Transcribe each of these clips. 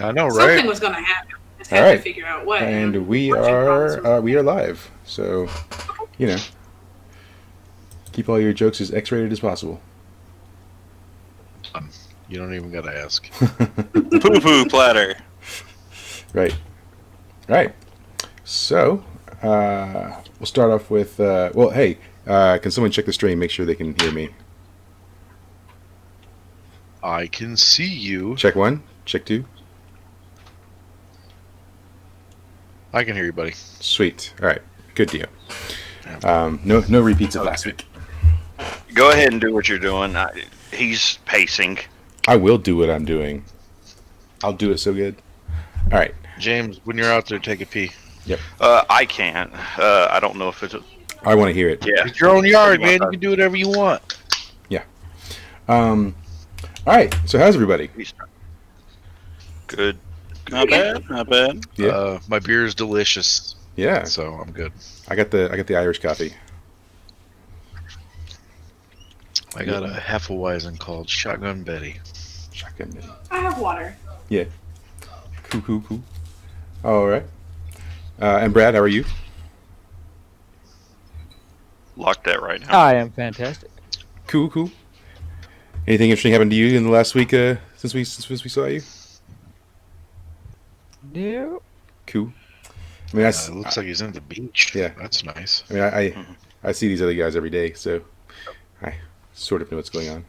I know, right? Something was going to happen. Just All had to right, figure out what. and And we watching problems are were. uh, we are live. So you know, keep all your jokes as X-rated as possible. You don't even gotta ask. Poo poo platter. Right, right. So we'll start off with well, hey, can someone check the stream? Make sure they can hear me. I can see you. Check one, check two. I can hear you, buddy. Sweet. All right, good deal. No repeats of last week. Go ahead and do what you're doing. He's pacing. I will do what I'm doing. I'll do it so good. All right. James, when you're out there, take a pee. Yep. I can't. I don't know if it's. I want to hear it. Yeah. It's your own yard, man. You can do whatever you want. Yeah. All right. So how's everybody? Good. Not bad, not bad. Yeah. My beer is delicious. Yeah. So I'm good. I got the Irish coffee. I got a Hefeweizen called Shotgun Betty. Shotgun Betty. I have water. Yeah. Cool. All right. And Brad, how are you? Lock that right now. I am fantastic. Cool. Anything interesting happened to you in the last week since we saw you? No. Cool. I mean, It looks like he's in the beach. Yeah. That's nice. I mean, I see these other guys every day, so I sort of know what's going on.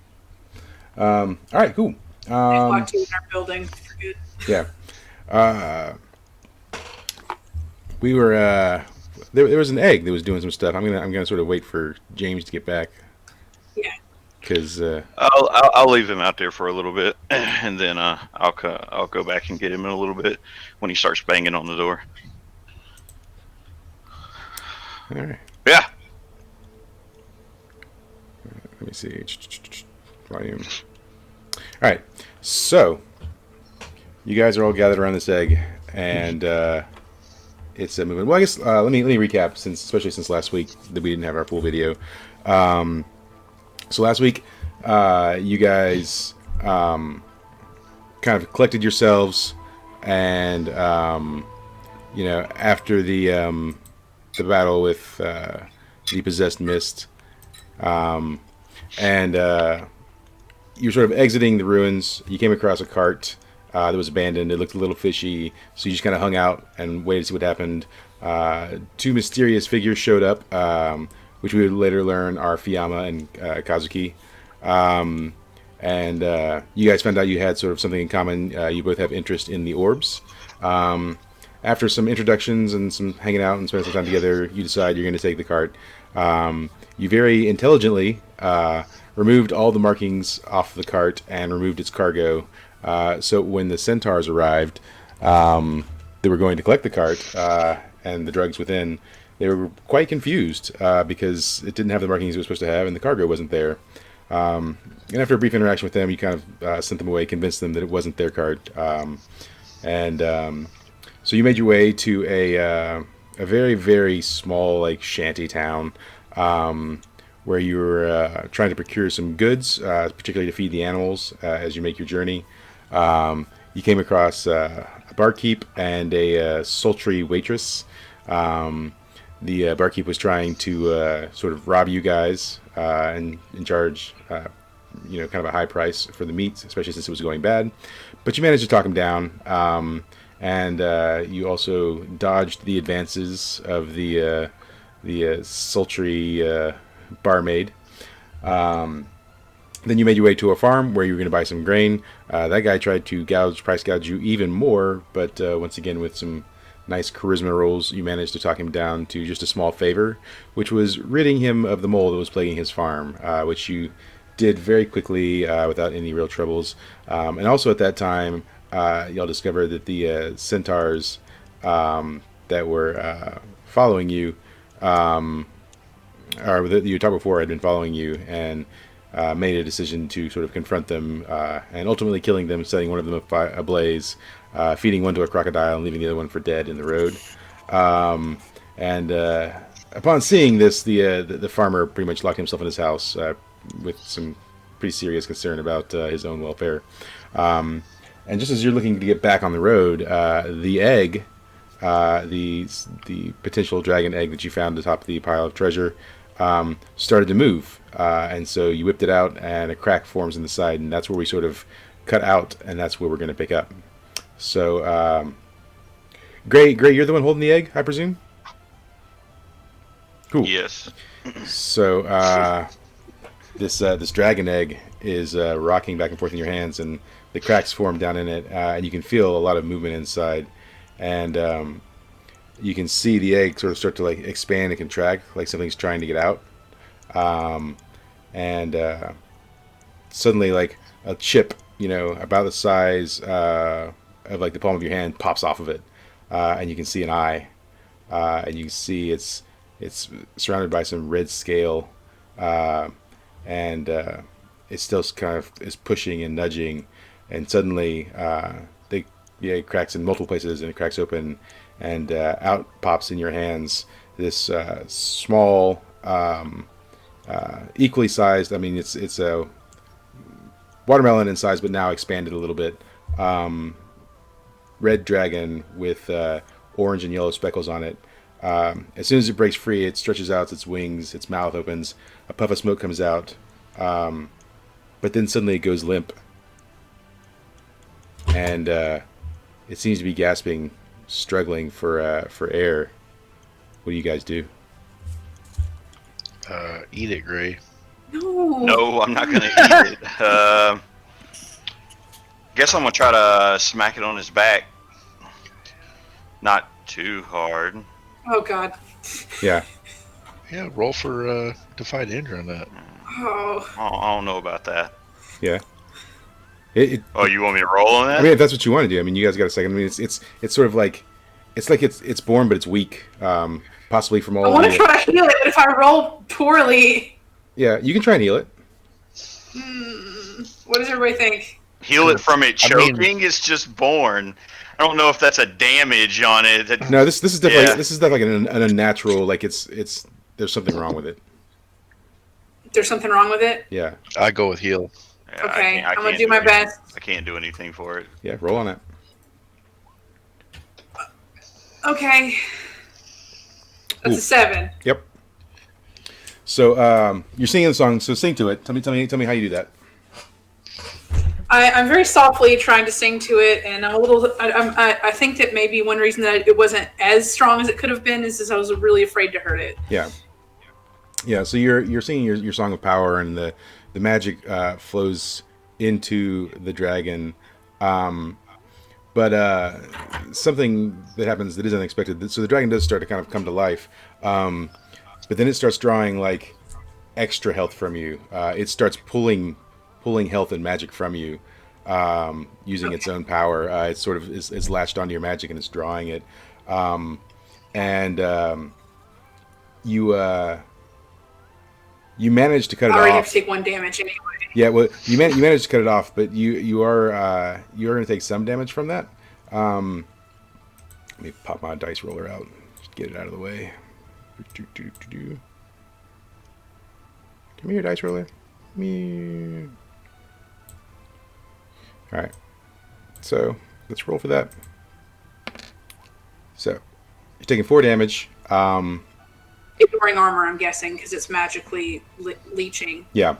All right, cool. Walked to our building. For good. Yeah. We were there was an egg that was doing some stuff. I'm gonna sort of wait for James to get back. Yeah. Because I'll leave him out there for a little bit, and then I'll go back and get him in a little bit when he starts banging on the door. all right. Yeah. Let me see. Volume. All right. So you guys are all gathered around this egg, and it's moving. Well, I guess let me recap, especially since last week that we didn't have our full video. So last week, you guys kind of collected yourselves, and after the battle with the possessed mist, and you're sort of exiting the ruins. You came across a cart that was abandoned. It looked a little fishy, so you just kind of hung out and waited to see what happened. Two mysterious figures showed up, which we would later learn are Fiyama and Kazuki. And you guys found out you had sort of something in common. You both have interest in the orbs. After some introductions and some hanging out and spending some time together, you decide you're going to take the cart. You very intelligently removed all the markings off the cart and removed its cargo. So when the centaurs arrived, they were going to collect the cart and the drugs within. They were quite confused because it didn't have the markings it was supposed to have, and the cargo wasn't there. And after a brief interaction with them, you kind of sent them away, convinced them that it wasn't their cart. So you made your way to a very, very small, like, shanty town where you were trying to procure some goods, particularly to feed the animals as you make your journey. You came across a barkeep and a sultry waitress. The barkeep was trying to sort of rob you guys and charge, kind of a high price for the meat, especially since it was going bad. But you managed to talk him down, and you also dodged the advances of the sultry barmaid. Then you made your way to a farm where you were going to buy some grain. That guy tried to price gouge you even more, but once again, with some nice charisma rolls, you managed to talk him down to just a small favor, which was ridding him of the mole that was plaguing his farm, which you did very quickly without any real troubles. And also at that time, y'all discovered that the centaurs that were following you, or that you talked before, had been following you, and made a decision to sort of confront them, and ultimately killing them, setting one of them ablaze, feeding one to a crocodile, and leaving the other one for dead in the road. And upon seeing this, the farmer pretty much locked himself in his house with some pretty serious concern about his own welfare. And just as you're looking to get back on the road, the egg, the potential dragon egg that you found at the top of the pile of treasure, started to move. And so you whipped it out, and a crack forms in the side, and that's where we sort of cut out, and that's where we're going to pick up. So, Gray, you're the one holding the egg, I presume? Cool. Yes. So, this dragon egg is rocking back and forth in your hands, and the cracks form down in it, and you can feel a lot of movement inside, and you can see the egg sort of start to like expand and contract, like something's trying to get out, and suddenly, like a chip, about the size of like the palm of your hand, pops off of it, and you can see an eye, and you can see it's surrounded by some red scale, and it still kind of is pushing and nudging, and suddenly it cracks in multiple places, and it cracks open, and out pops in your hands this small, equally sized. I mean, it's a watermelon in size, but now expanded a little bit. Red dragon with orange and yellow speckles on it. As soon as it breaks free, it stretches out its wings, its mouth opens, a puff of smoke comes out, but then suddenly it goes limp, and it seems to be gasping, struggling for air. What do you guys do? Eat it, Gray. No. No, I'm not gonna eat it. Guess I'm gonna try to smack it on his back. Not too hard. Oh God. Yeah. Yeah, roll for Defy Danger on that. Oh. I don't know about that. Yeah. Oh, you want me to roll on that? I mean, if that's what you want to do. I mean, you guys got a second. I mean, it's sort of like it's born, but it's weak. Possibly from all. I want of to the, try to heal it, but if I roll poorly, Yeah, you can try and heal it. what does everybody think? Heal it from it I mean- choking. It's just born. I don't know if that's a damage on it. No, this is definitely Yeah. this is definitely an unnatural. Like it's there's something wrong with it. There's something wrong with it. Yeah. I go with heal. Yeah, Okay, I I'm gonna can't do my anything. best. I can't do anything for it. Yeah. Roll on it. Okay. That's Ooh. a 7. Yep. So you're singing the song. So sing to it. Tell me how you do that. I'm very softly trying to sing to it, and I'm a little. I think that maybe one reason that it wasn't as strong as it could have been is I was really afraid to hurt it. Yeah. Yeah. So you're singing your song of power, and the magic flows into the dragon. But something that happens that is unexpected. So the dragon does start to kind of come to life, but then it starts drawing like extra health from you. It starts pulling health and magic from you, using its own power. It sort of is latched onto your magic, and it's drawing it. You manage to cut it I already off. have to take 1 damage anyway. Yeah, well, you managed to cut it off, but you are going to take some damage from that. Let me pop my dice roller out, just get it out of the way. Come here, dice roller. Me. All right, so let's roll for that. So you're taking 4 damage. Ignoring armor, I'm guessing, because it's magically leeching. Yeah.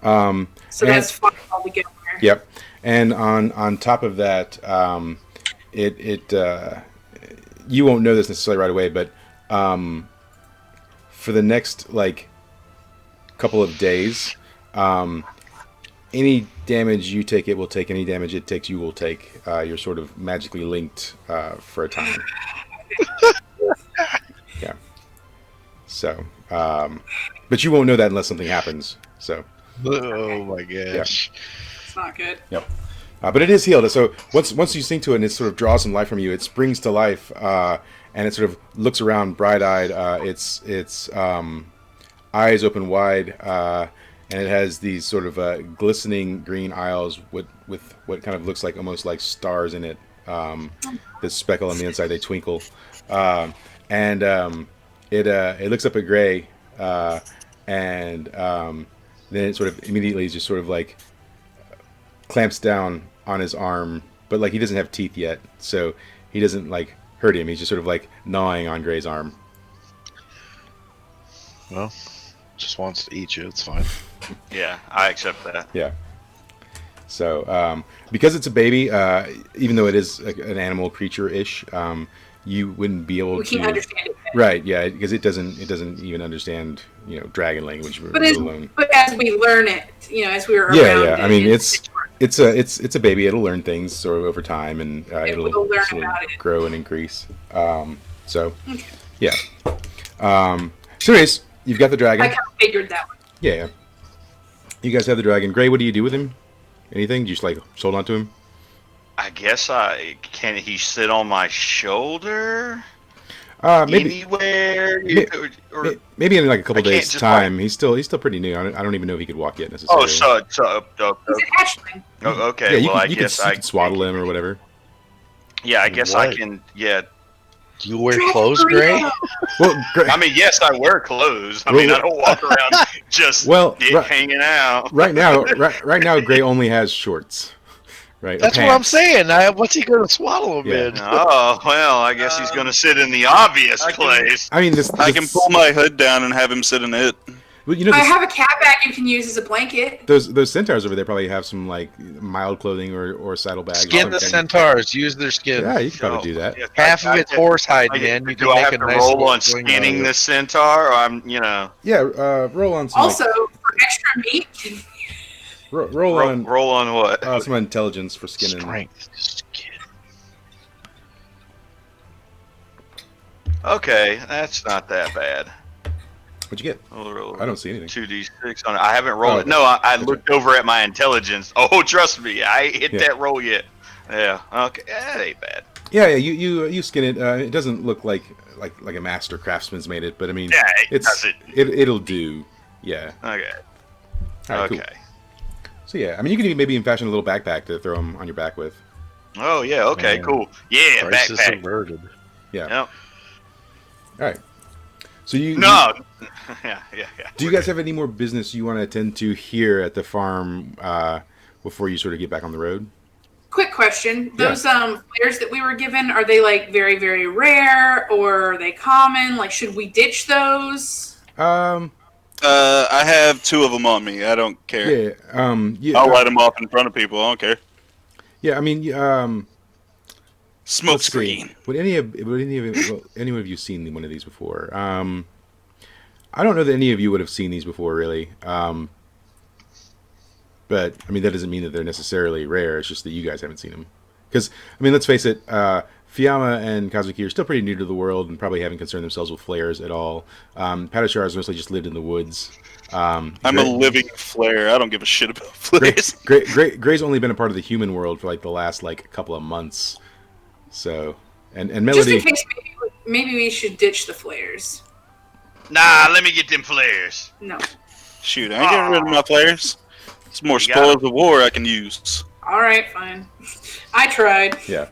So and- that's fine altogether. Yep. And on top of that, you won't know this necessarily right away, but for the next like couple of days, any damage you take, it will take. Any damage it takes, you will take. You're sort of magically linked for a time. Yeah. So, but you won't know that unless something happens. So. Oh my gosh. It's not good. Yep. But it is healed. So once you sing to it and it sort of draws some life from you, it springs to life, and it sort of looks around bright-eyed. Its eyes open wide, and it has these sort of glistening green eyes with what kind of looks like almost like stars in it. The speckle on the inside, they twinkle, and it looks up at Gray, and then it sort of immediately just sort of like clamps down on his arm but like he doesn't have teeth yet, so he doesn't like hurt him. He's just sort of like gnawing on Gray's arm. Well, just wants to eat you. It's fine. Yeah, I accept that. Yeah. So because it's a baby, even though it is an animal creature-ish, you wouldn't be able We to. can't understand it. Right? Yeah, because it doesn't even understand dragon language. But let alone. as we learn it, as we were Yeah, around yeah. it, I mean, it's a baby. It'll learn things sort of over time, and it'll will learn sort of about it. grow and increase. So, Okay. yeah. So, anyways, you've got the dragon. I kind of figured that one. Yeah, yeah. You guys have the dragon. Gray, what do you do with him? Anything? Do you just like hold on to him? I guess can he sit on my shoulder? Maybe. Anywhere? Maybe in like a couple I can't days' just, time. He's still pretty new. I don't even know if he could walk yet necessarily. Oh, so He's an hatchling. okay. yeah, you well, could, I guess you could swaddle him or whatever. Yeah, I guess I What? can. Yeah. Do you wear clothes, Gray? Well, Gray, I mean, yes, I wear clothes. I Well, mean, I don't walk around just dick right- hanging out. right now, Gray only has shorts. Right. or That's what I'm pants. saying. What's he going to swaddle him Yeah. in? Oh well, I guess he's gonna sit in the obvious place. I mean, I can pull my hood down and have him sit in it. Well, you know, I have a cat bag you can use as a blanket. those centaurs over there probably have some like mild clothing or saddlebags. or Skin the something. centaurs. Use their skin. Yeah, you could probably do that. Yes, Half of it's horsehide, I- man. You do can I make have a to nice roll little on sling out skinning of the it. centaur? Or Yeah, roll on some. Also, for extra meat, roll on roll on what? some intelligence for skinning. Strength. Skin. Okay, that's not that bad. What'd you get? I'll roll I don't see anything. 2d6 on it. I haven't rolled Oh, it. No, I that's looked over at my intelligence. Oh, trust me, I ain't hit Yeah. that roll yet. Yeah. Okay, that ain't bad. Yeah, you skin it. It doesn't look like a master craftsman's made it, but I mean, Yeah, it it's doesn't. it'll do. Yeah. Okay. All right, Okay. cool. So yeah, I mean, you can maybe fashion a little backpack to throw them on your back with. Oh yeah. Okay. Man. Cool. Yeah. Crisis Backpack. averted. Yeah. Yep. All right. So you No. Yeah. do you guys have any more business you want to attend to here at the farm before you sort of get back on the road? quick question: those flares that we were given, are they like very, very rare, or are they common? Like, should we ditch those? I have 2 of them on me. I don't care. Yeah. Yeah. I'll light them off in front of people. I don't care. Yeah. I mean, Smoke let's see. screen. Would any of you seen one of these before? I don't know that any of you would have seen these before, really. But I mean, that doesn't mean that they're necessarily rare. It's just that you guys haven't seen them. Because I mean, let's face it, Fiamma and Kazuki are still pretty new to the world and probably haven't concerned themselves with flares at all. Padishar has mostly just lived in the woods. I'm a living flare. I don't give a shit about flares. Gray's only been a part of the human world for like the last couple of months. So and Melody. Just in case, maybe we should ditch the flares. Nah. Let me get them flares. No. Shoot, I ain't getting rid of my flares. It's more You got spoils of war I can use. All right, fine. I tried. Yeah.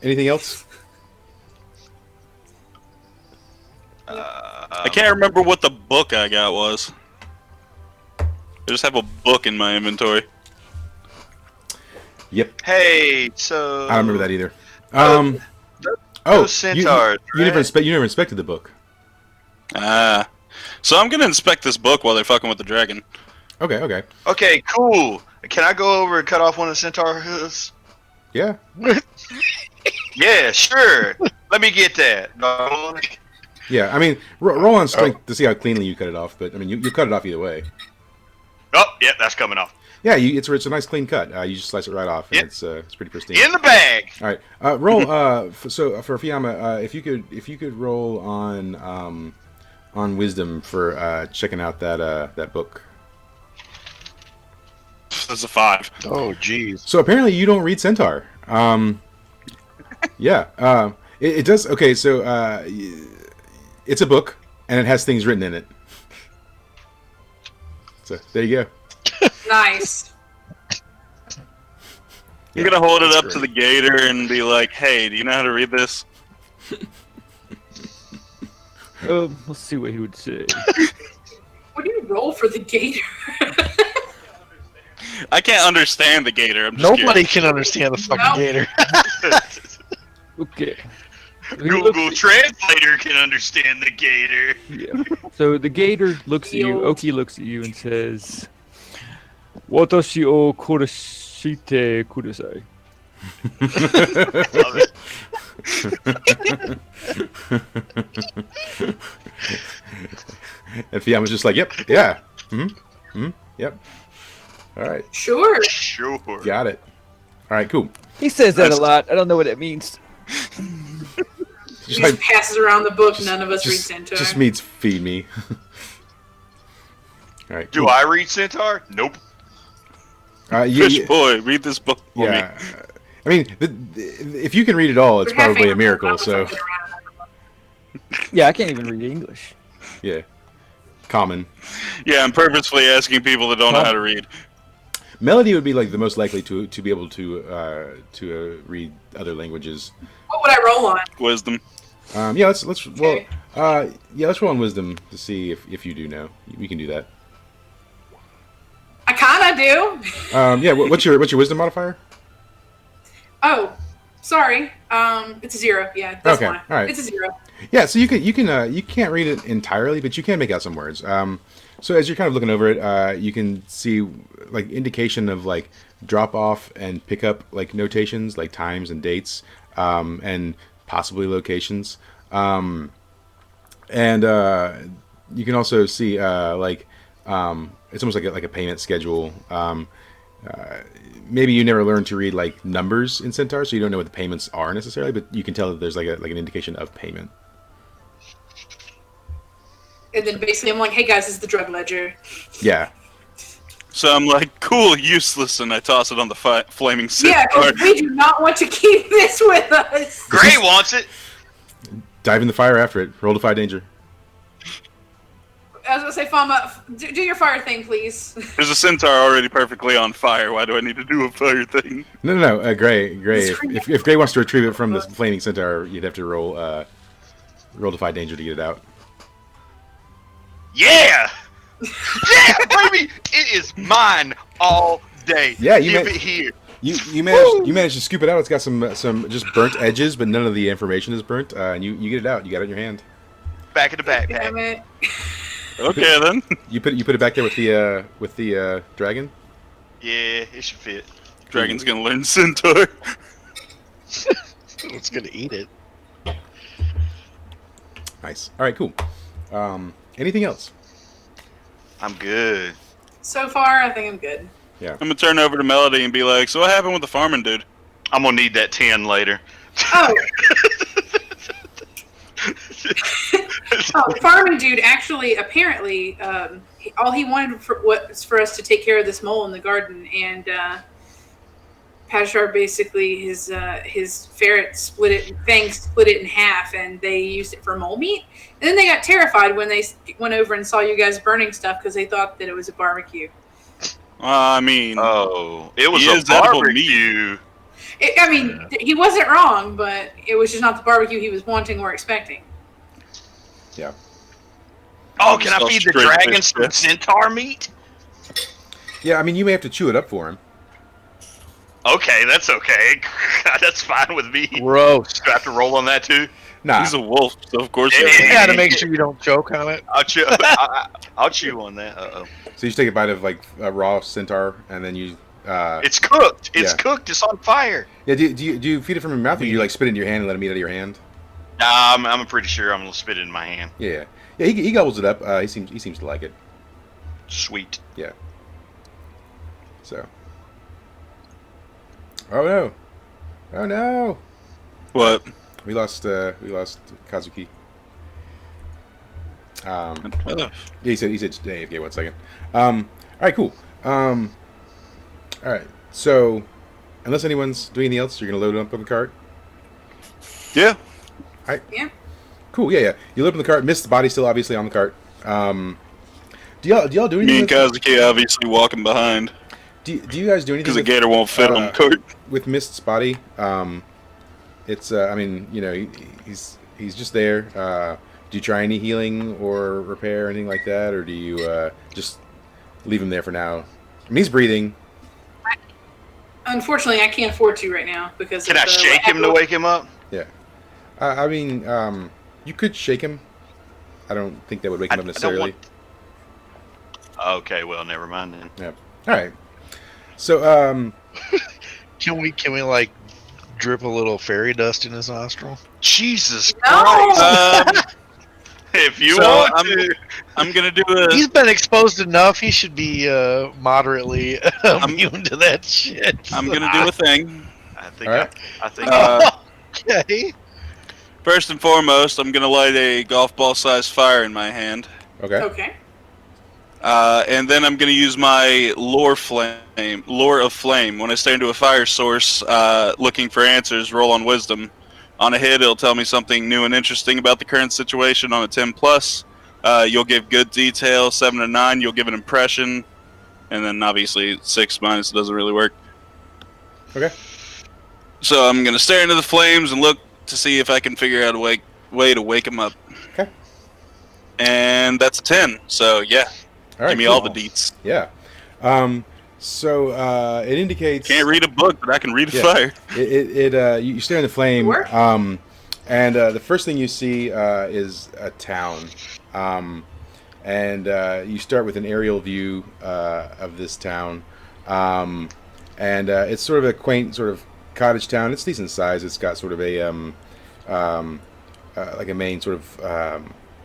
Anything else? I can't remember what the book I got was. I just have a book in my inventory. Yep. Hey. So. I don't remember that either. those centaurs, You never right? you never inspected the book. So I'm gonna inspect this book while they're fucking with the dragon. Okay. Okay. Cool. Can I go over and cut off one of the centaur hooves? Yeah. Yeah. Sure. Let me get that. Yeah. I mean, roll on strength to see how cleanly you cut it off. But I mean, you cut it off either way. Oh, yeah, that's coming off. Yeah. It's a nice clean cut. You just slice it right off, and Yep. it's pretty pristine. In the bag. All right. Roll. So for Fiamma, if you could roll on wisdom for checking out that book. That's a 5. Oh, jeez. So apparently you don't read Centaur. Yeah. It does. Okay. So it's a book and it has things written in it. So there you go. Nice. I'm gonna hold it that's up to the gator and be like, "Hey, do you know how to read this?" Let's see what he would say. What do you roll for the gator? I can't understand the gator. I'm just Nobody curious. can understand the fucking No. gator. Okay. He Google looks- Translator can understand the gator. Yeah. So the gator looks at you. Yield. Oki looks at you and says, "Watashi o kurashite kudasai." Love it. And Fiamma's just like, yep, yeah, yep. All right, Sure. Sure. got it. All right, cool. He says that a lot. I don't know what it means. He Just just like, passes around the book. None of us read Centaur. just means feed me. All right. Do cool. I read Centaur? Nope. Fish boy, read this book for me. Yeah. I mean, if you can read it all, it's We're halfway probably a around, miracle. I'm So, fucking around. Yeah, I can't even read English. yeah, common. Yeah, I'm purposefully asking people that don't know how to read. Melody would be like the most likely to be able to read other languages. What would I roll on? Wisdom. Yeah, let's Okay. let's roll on wisdom to see if you do know. We can do that. I kind of do. Yeah, what's your wisdom modifier? Oh, sorry. It's a 0. Yeah, that's Okay, fine. all right. It's a 0. Yeah, so you can't read it entirely, but you can make out some words. So as you're kind of looking over it, you can see like indication of like drop off and pick up like notations, like times and dates, and possibly locations. And you can also see like it's almost like a payment schedule. Maybe you never learned to read like numbers in Centaur, so you don't know what the payments are necessarily, but you can tell that there's like an indication of payment. And then basically I'm like, hey guys, this is the drug ledger. Yeah. So I'm like, cool, useless, and I toss it on the flaming Yeah, centaur. 'cause we do not want to keep this with us. Gray wants it. Dive in the fire after it. Roll Defy Danger. I was gonna say, Fama, do your fire thing, please. There's a centaur already perfectly on fire. Why do I need to do a fire thing? No. Gray. It's If Gray wants to retrieve it from the flaming centaur, you'd have to roll Defy Danger to get it out. Yeah. Yeah, baby. It is mine all day. Yeah, you Give may- it here. You managed to scoop it out. It's got some just burnt edges, but none of the information is burnt. And you get it out. You got it in your hand. Back in the backpack. Damn it. Okay, then. You put it back there with the dragon. Yeah, it should fit. Dragon's gonna learn centaur. It's gonna eat it. Nice. All right, cool. Anything else? I'm good. So far, I think I'm good. I'm gonna turn over to Melody and be like, so what happened with the farming dude? I'm gonna need that 10 later. Oh. Oh, the farming dude actually, apparently, all he wanted was for us to take care of this mole in the garden, and Pashar basically his ferret fangs split it in half, and they used it for mole meat. And then they got terrified when they went over and saw you guys burning stuff because they thought that it was a barbecue. I mean, Oh, it was He a is edible barbecue. He wasn't wrong, but it was just not the barbecue he was wanting or expecting. Yeah. Oh, can I So feed the straight dragon fish, some yeah. centaur meat? Yeah, I mean, you may have to chew it up for him. Okay, that's okay. That's fine with me. Gross. Do I have to roll on that too? Nah. he's a wolf, so of course. Yeah. You gotta make sure you don't choke on it. I'll chew. I'll chew on that. Uh-oh. So you just take a bite of like a raw centaur, and then you. It's cooked. It's Yeah. cooked. It's on fire. Yeah. Do you feed it from your mouth, or do you like spit it in your hand and let him eat out of your hand? Nah, I'm pretty sure I'm gonna spit it in my hand. Yeah. Yeah. He gobbles it up. He seems to like it. Sweet. Yeah. So. Oh no! Oh no! What? We lost Kazuki. Yeah, he said AFK 1 second. All right, cool. All right, so unless anyone's doing anything else, you're gonna load it up on the cart. Yeah. Yeah. Cool. Yeah. You load up on the cart. Mist's body's still obviously on the cart. Do y'all do anything? Me and with- Kazuki obviously walking behind Do you guys do anything? because the with- gator won't fit on the cart. with Mist's body? It's I mean, you know, he's just there. Do you try any healing or repair or anything like that, or do you just leave him there for now? I mean, he's breathing. Unfortunately, I can't afford to right now because. Can of I shake him to wake him up? Yeah. I mean, you could shake him. I don't think that would wake him up necessarily. Okay, well, never mind then. Yeah. All right. So, Can we like drip a little fairy dust in his nostril? Jesus No! Christ! If you So want to. I'm gonna do a. He's been exposed enough. He should be moderately immune to that shit. I'm gonna do a thing. I think. All right. I think. Okay. First and foremost, I'm gonna light a golf ball sized fire in my hand. okay. Okay. And then I'm going to use my lore of flame. When I stare into a fire source, looking for answers, roll on wisdom. On a hit, it'll tell me something new and interesting about the current situation. On a 10+, you'll give good detail. 7 to 9, you'll give an impression. And then obviously 6- doesn't really work. Okay. So I'm going to stare into the flames and look to see if I can figure out a way to wake him up. Okay. And that's a 10. So yeah. All right. Give me cool. all the deets. Yeah. So it indicates. Can't read a book, but I can read a Yeah. fire. You stare in the flame. Work. And the first thing you see is a town. And you start with an aerial view of this town. And it's sort of a quaint sort of cottage town. It's decent size. It's got sort of a like a main sort of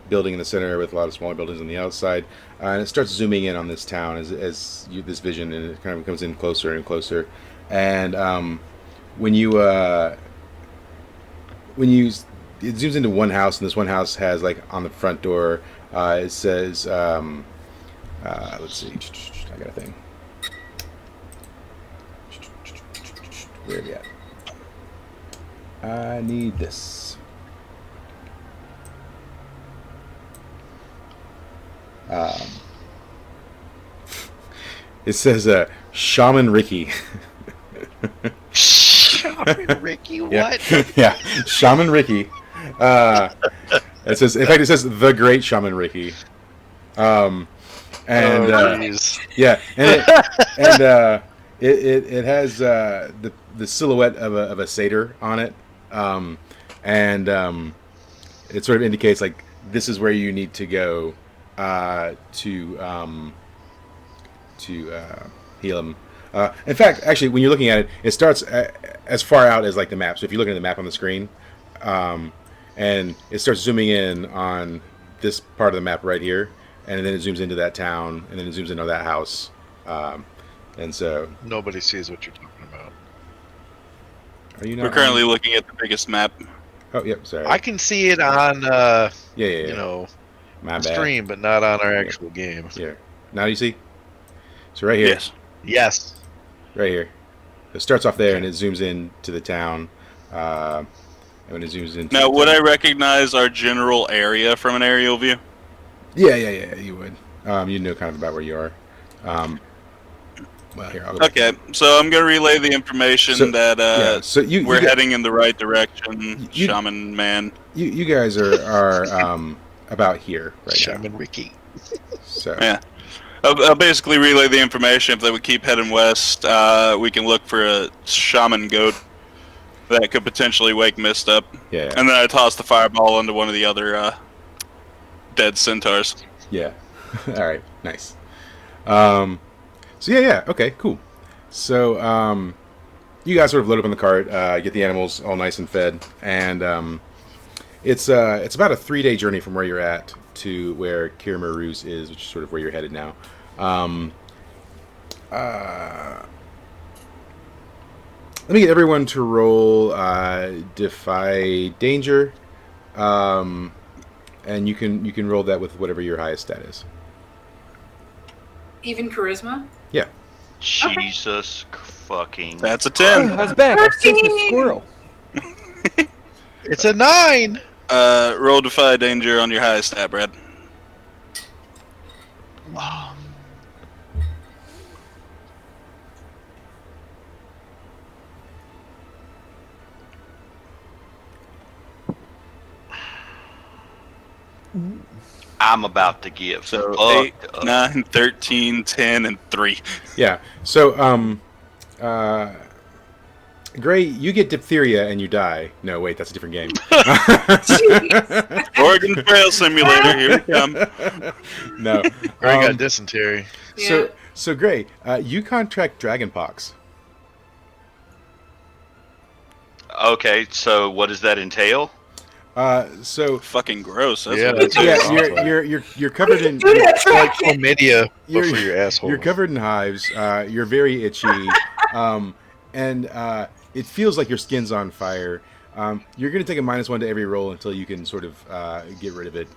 building in the center with a lot of smaller buildings on the outside. And it starts zooming in on this town as this vision, and it kind of comes in closer and closer. And when it zooms into one house, and this one house has like on the front door, it says, let's see, I got a thing. Where are we at? I need this. It says Shaman Ricky. Shaman Ricky, what? Yeah, Shaman Ricky. It says, in fact, it says the Great Shaman Ricky. And jeez. yeah, and it has the silhouette of a satyr on it, and it sort of indicates like this is where you need to go to heal him. In fact, actually, when you're looking at it, it starts as far out as like the map. So if you look at the map on the screen, and it starts zooming in on this part of the map right here, and then it zooms into that town, and then it zooms into that house, and so Nobody sees what you're talking about. are you not? We're currently looking at the biggest map. Oh, yep. Sorry. I can see it on, yeah. you know, My the bad. stream, but not on our actual game. Here. Now you see. So right here. Yes. Yes. Right here. It starts off there and it zooms in to the town. And when it zooms in. Now, would I recognize our general area from an aerial view? Yeah, you would. You know kind of about where you are. Well, here, I'll go Okay, so I'm going to relay the information So- that yeah, so we're heading in the right direction, You- Shaman Man. You guys are about here right Shaman Ricky. now. So Yeah. I'll basically relay the information. If they would keep heading west, we can look for a shaman goat that could potentially wake Mist up. yeah. And then I toss the fireball into one of the other dead centaurs. Yeah. All right. Nice. So yeah. Okay. Cool. So you guys sort of load up on the cart, get the animals all nice and fed, and it's about a 3-day journey from where you're at to where Kiramaruz is, which is sort of where you're headed now. Let me get everyone to roll Defy Danger, and you can roll that with whatever your highest stat is. Even charisma? Yeah. Jesus fucking. That's a 10. I was back. I sensed a squirrel. It's a 9. Roll Defy Danger on your highest stat, Brad. I'm about to give. So fucked 8, 9, 13, 10, and 3. Yeah. So Gray, you get diphtheria and you die. No, wait, that's a different game. Jeez. Oregon Trail Simulator, here we come. No. Gray got dysentery. Yeah. So Gray, you contract dragonpox. Okay, so what does that entail? So Fucking gross. That's Yeah, what it that's is. yeah, you're covered in Do that, Like Draken. chlamydia, but You're- for your asshole. you're covered in hives. You're very itchy, and it feels like your skin's on fire. You're gonna take a -1 to every roll until you can sort of get rid of it.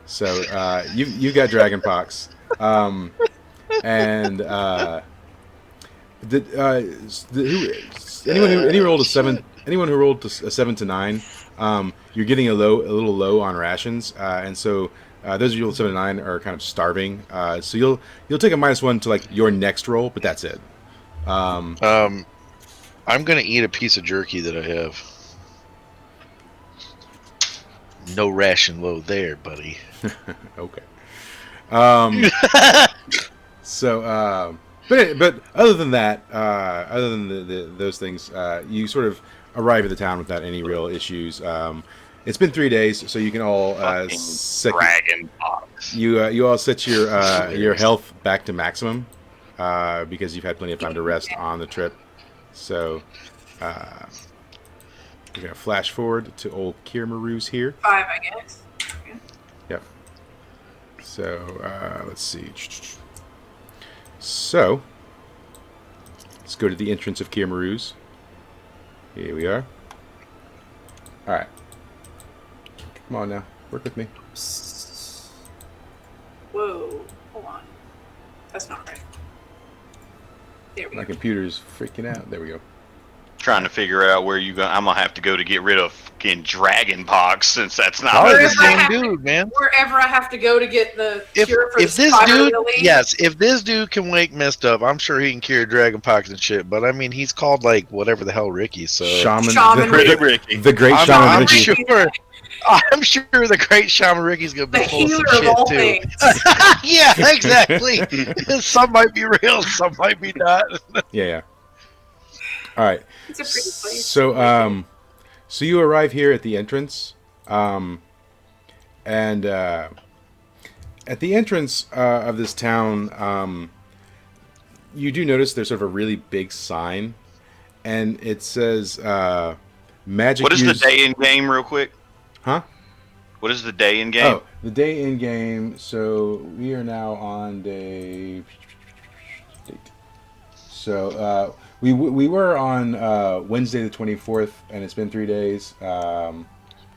So you've got dragonpox, and anyone who rolled a 7 to 9, you're getting a little low on rations, and so those of you with 7 to 9 are kind of starving. So you'll take a -1 to like your next roll, but that's it. I'm gonna eat a piece of jerky that I have. No ration low there, buddy. Okay. So, but other than that, other than those things, you sort of arrive at the town without any real issues. It's been 3 days, so you can all Fucking set dragon box. you all set your health back to maximum because you've had plenty of time to rest on the trip. So we're gonna flash forward to old Kirmaru's here. 5, I guess. Yep. So let's see. So let's go to the entrance of Kirmaru's. Here we are. All right. Come on now, work with me. Whoa. Hold on. That's not right. There we My go. computer's freaking out. There we go. Trying to figure out where you go. I'm gonna have to go to get rid of fucking dragon pox since that's not. Probably the Wherever I same have to- dude, man. Wherever I have to go to get the If cure for if the this spider dude, lily. yes, if this dude can wake messed up, I'm sure he can cure dragonpox and shit. But I mean, he's called like whatever the hell Ricky. So Shaman, Shaman the, Ricky. the great I'm, Shaman I'm Ricky. sure. I'm sure the great Shaman Ricky's gonna be the full of healer some of all shit too. things. Yeah, exactly. Some might be real, some might be not. Yeah. All right. It's a pretty place. So, so you arrive here at the entrance, and at the entrance of this town, you do notice there's sort of a really big sign, and it says "Magic." What is the day in game, real quick? Huh? What is the day in game? Oh, the day in game. So we are now on day. So we were on Wednesday the 24th, and it's been 3 days. So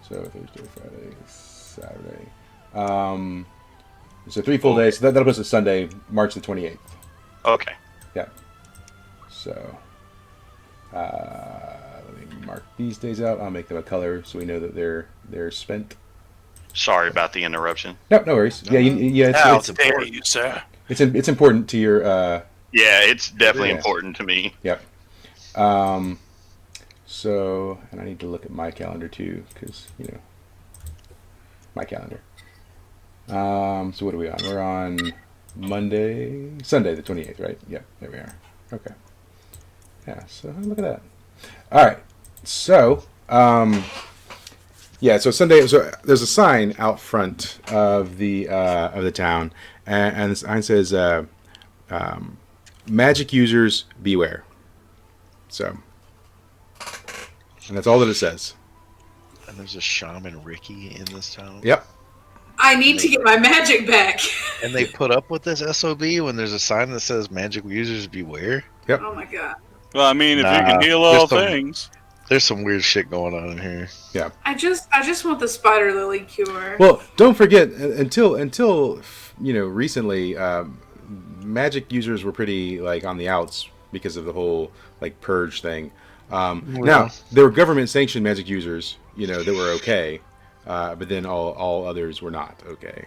Thursday, Friday, Saturday. So 3 full days. So that'll put us at Sunday, March the 28th. Okay. Yeah. So let me mark these days out. I'll make them a color so we know that they're spent. Sorry about the interruption. No worries. Yeah, How it's dare you, sir? it's important to your. Yeah, it's definitely Yeah. important to me. Yep. So, and I need to look at my calendar too, because my calendar. So what are we on? We're on Sunday the 28th, right? Yep, there we are. Okay. Yeah. So look at that. All right. So, yeah. So Sunday. So there's a sign out front of the town, and the sign says, "Magic users beware." So, and that's all that it says. And there's a Shaman Ricky in this town. Yep. I need to get my magic back. And they put up with this SOB when there's a sign that says "Magic users beware." Oh my god. Well, I mean, if you Nah, can heal all there's some- things. There's some weird shit going on in here. I just want the spider lily cure. Well, don't forget until recently, magic users were pretty like on the outs because of the whole like purge thing. Now there were government sanctioned magic users, that were okay, but then all others were not okay.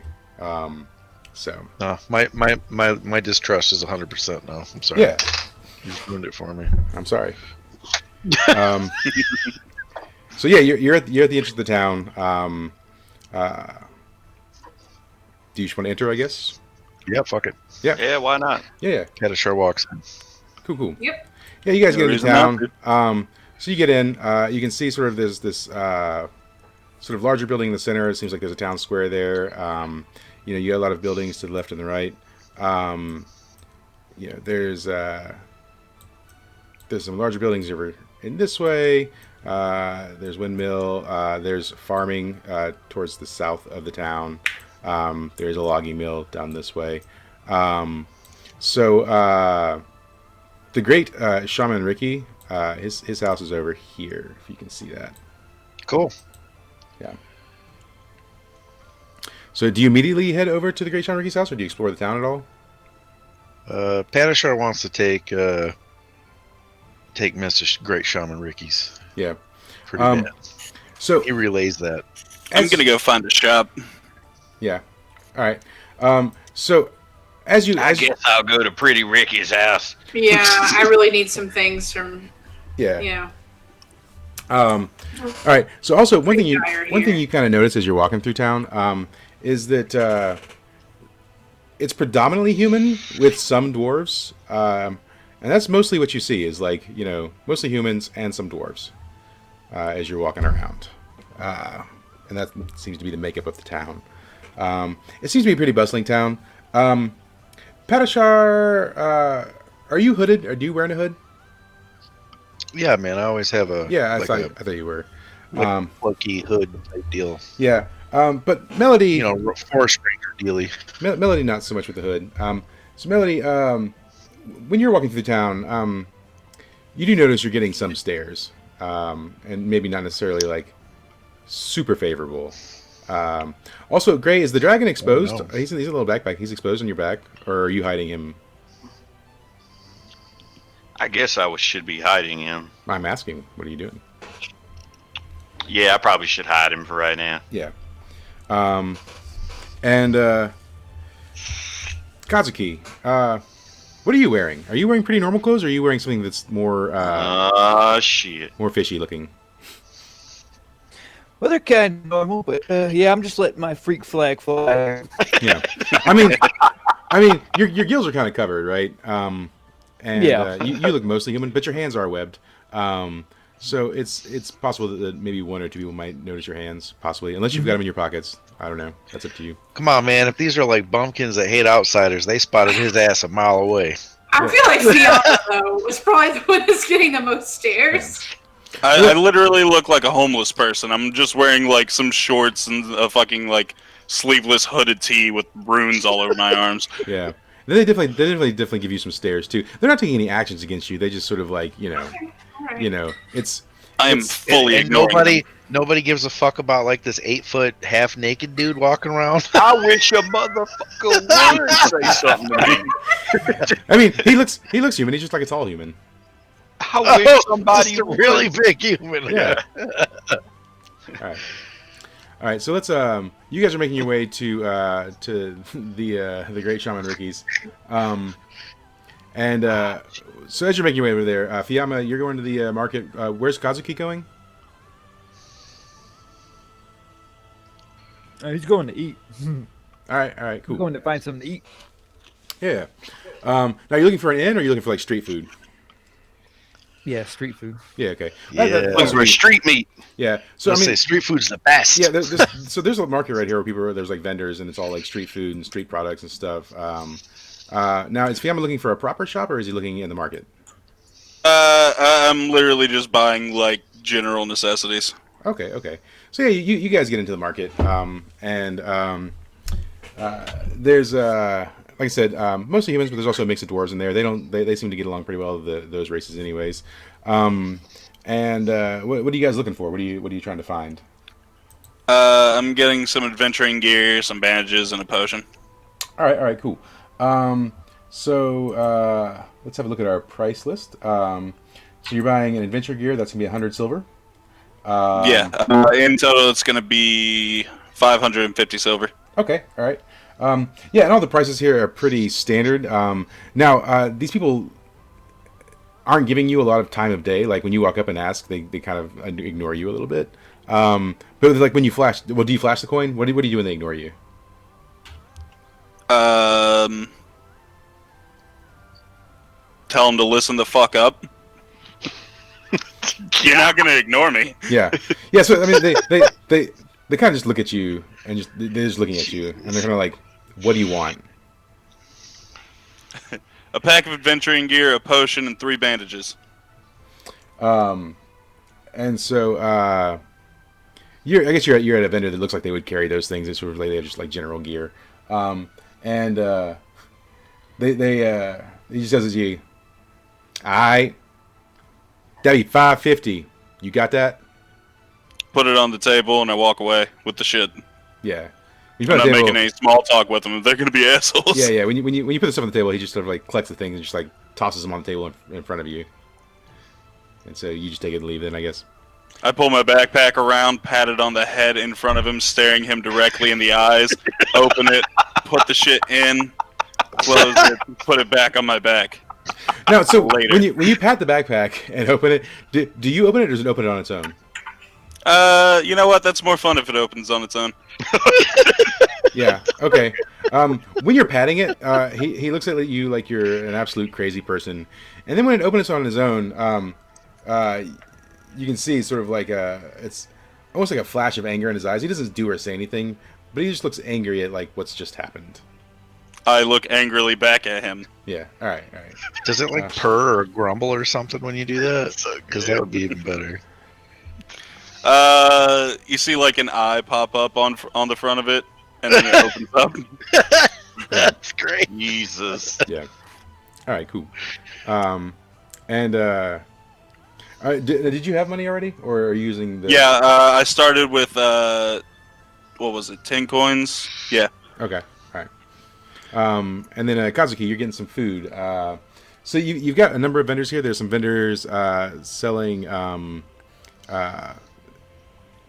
So No, my distrust is 100% now. I'm sorry. yeah, You just ruined it for me. I'm sorry. So yeah, you're at the entrance of the town. Do you just want to enter? I guess. Yeah, fuck it. Yeah, why not? Yeah. Had a sure walks. Cool. Yep. Yeah, you guys No get into reason not town. So you get in. You can see sort of there's this sort of larger building in the center. It seems like there's a town square there. You got a lot of buildings to the left and the right. There's some larger buildings over in this way. There's windmill. There's farming towards the south of the town. There's a logging mill down this way. So the great Shaman Ricky, his house is over here, if you can see that. Cool. Yeah. So do you immediately head over to the great Shaman Ricky's house, or do you explore the town at all? Padishar wants to take Mr. Great Shaman Ricky's. Yeah. Pretty bad. So He relays that. I'm gonna go find a shop. Yeah. All right. So as you I guess I'll go to Pretty Ricky's house. Yeah, I really need some things from. yeah. Yeah. All right. So also one thing you tired one thing here. you kind of notice as you're walking through town is that it's predominantly human with some dwarves, and that's mostly what you see is like mostly humans and some dwarves as you're walking around, and that seems to be the makeup of the town. It seems to be a pretty bustling town. Padishar, are you hooded? Are you wearing a hood? Yeah, man. I always have a Yeah, like I thought you were. floki hood type deal. Yeah, but Melody, Forest Ranger dealy. Melody, not so much with the hood. So Melody, when you're walking through the town, you do notice you're getting some stares, and maybe not necessarily like super favorable. Also, Gray, is the dragon exposed? Oh, no. He's in a little backpack. He's exposed on your back, or are you hiding him? I guess I should be hiding him. I'm asking. What are you doing? Yeah, I probably should hide him for right now. Yeah. And Kazuki, what are you wearing? Are you wearing pretty normal clothes, or are you wearing something that's more Shit. more fishy looking? Well, they're kind of normal, but yeah, I'm just letting my freak flag fly. Yeah. I mean, your gills are kind of covered, right? And Yeah. you look mostly human, but your hands are webbed. So it's possible that maybe one or two people might notice your hands, possibly, unless you've got them in your pockets. I don't know. That's up to you. Come on, man. If these are like bumpkins that hate outsiders, they spotted his ass a mile away. I feel like Fiona, though, was probably the one that's getting the most stares. I literally look like a homeless person. I'm just wearing like some shorts and a fucking like sleeveless hooded tee with runes all over my arms. Yeah. They definitely give you some stares too. They're not taking any actions against you. They just sort of like Alright. it's I am fully And ignoring nobody gives a fuck about like this 8-foot half naked dude walking around. I wish a motherfucker would say something to me. I mean, he looks human. He's just like a tall human. I wish somebody Just a would. really big human. Yeah. All right. So let's you guys are making your way to the great Shaman Ricky's, and so as you're making your way over there, Fiamma, you're going to the market. Where's Kazuki going? He's going to eat. All right, He's cool. going to find something to eat. Yeah. Now you're looking for an inn, or you're looking for like street food? Yeah, street food. Yeah. Okay. Yeah. Look for street meat. Yeah. So Let's I say mean, street food's the best. yeah. There's a market right here where there's like vendors, and it's all like street food and street products and stuff. Now is Fiamma looking for a proper shop, or is he looking in the market? I'm literally just buying like general necessities. Okay. So yeah, you guys get into the market, and there's like I said, mostly humans, but there's also a mix of dwarves in there. They seem to get along pretty well with those races, anyways. And what are you guys looking for? What are you trying to find? I'm getting some adventuring gear, some bandages, and a potion. All right, cool. So let's have a look at our price list. So you're buying an adventure gear. That's gonna be 100 silver. Yeah, in total it's gonna be 550 silver. Okay, all right. Yeah, and all the prices here are pretty standard. Now, these people aren't giving you a lot of time of day. Like when you walk up and ask, they kind of ignore you a little bit. But like when you flash, well, do you flash the coin? What do you do when they ignore you? Tell them to listen the fuck up. You're not gonna ignore me. Yeah. So I mean, they kind of just look at you and they're just looking at you, and they're kind of like, "What do you want?" A pack of adventuring gear, a potion, and 3 bandages. And so I guess you're at a vendor that looks like they would carry those things. It's sort of like they have just like general gear. And he just says to you, "Alright, that'd be $5.50. You got that?" Put it on the table, and I walk away with the shit. Yeah. I'm not making any small talk with them. They're gonna be assholes. Yeah. When you put the stuff on the table, he just sort of like collects the things and just like tosses them on the table in front of you. And so you just take it and leave. Then I guess. I pull my backpack around, pat it on the head in front of him, staring him directly in the eyes. Open it, put the shit in, close it, put it back on my back. No, so Later. when you pat the backpack and open it, do you open it or does it open it on its own? You know what? That's more fun if it opens on its own. Yeah. Okay. When you're patting it, he looks at you like you're an absolute crazy person, and then when it opens on its own, you can see sort of like it's almost like a flash of anger in his eyes. He doesn't do or say anything, but he just looks angry at like what's just happened. I look angrily back at him. Yeah. All right. Does it like purr or grumble or something when you do that? Because that would be even better. You see like an eye pop up on the front of it, and then it opens up. That's great. Jesus. Yeah. All right. Cool. Did you have money already, or are you using the? Yeah, I started with what was it, 10 coins? Yeah. Okay. All right. And then Kazuki, you're getting some food. So you've got a number of vendors here. There's some vendors selling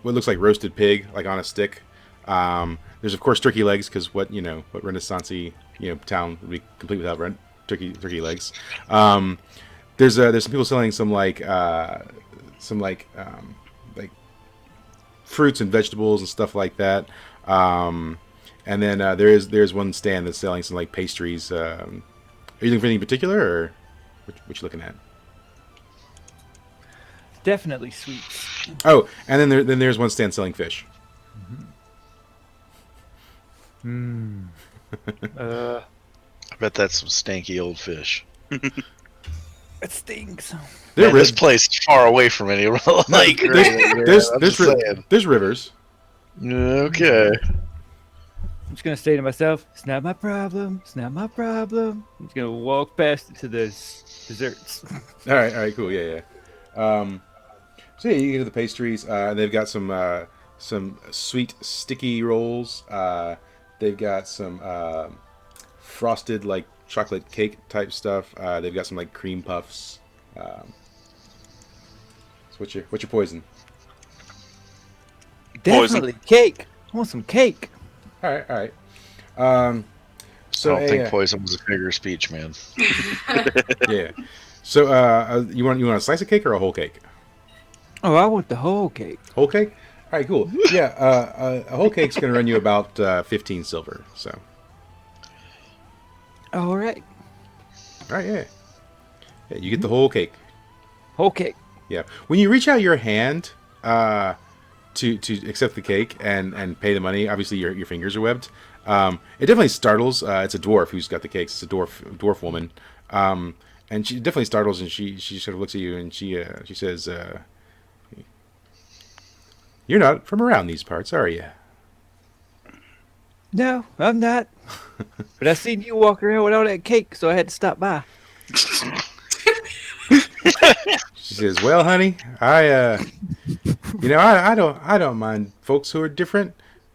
what looks like roasted pig, like on a stick. There's of course turkey legs, because what Renaissance-y town would be complete without turkey legs. There's some people selling some like fruits and vegetables and stuff like that. And then there's one stand that's selling some like pastries. Are you looking for anything in particular, or what you looking at? Definitely sweets. Oh, and then there's one stand selling fish. I bet that's some stanky old fish. It stinks. Man, this place is far away from any like. There's rivers. Okay. I'm just gonna say to myself, "It's not my problem. It's not my problem." I'm just gonna walk past it to the desserts. All right, cool, yeah. So yeah, you get to the pastries. They've got some sweet sticky rolls. They've got some frosted like chocolate cake type stuff. They've got some like cream puffs. So what's your poison? Definitely cake. I want some cake. All right. I don't think poison was a figure of speech, man. Yeah. So you want a slice of cake or a whole cake? Oh, I want the whole cake. Whole cake? All right, cool. Yeah, a whole cake's going to run you about 15 silver. So. All right. All right, yeah. You get the whole cake. Whole cake. Yeah. When you reach out your hand to accept the cake and pay the money, obviously your fingers are webbed. It definitely startles. It's a dwarf who's got the cakes. It's a dwarf woman. And she definitely startles, and she sort of looks at you and she says, "You're not from around these parts, are you?" No, I'm not. But I seen you walk around with all that cake, so I had to stop by. She says, "Well, honey, I don't mind folks who are different,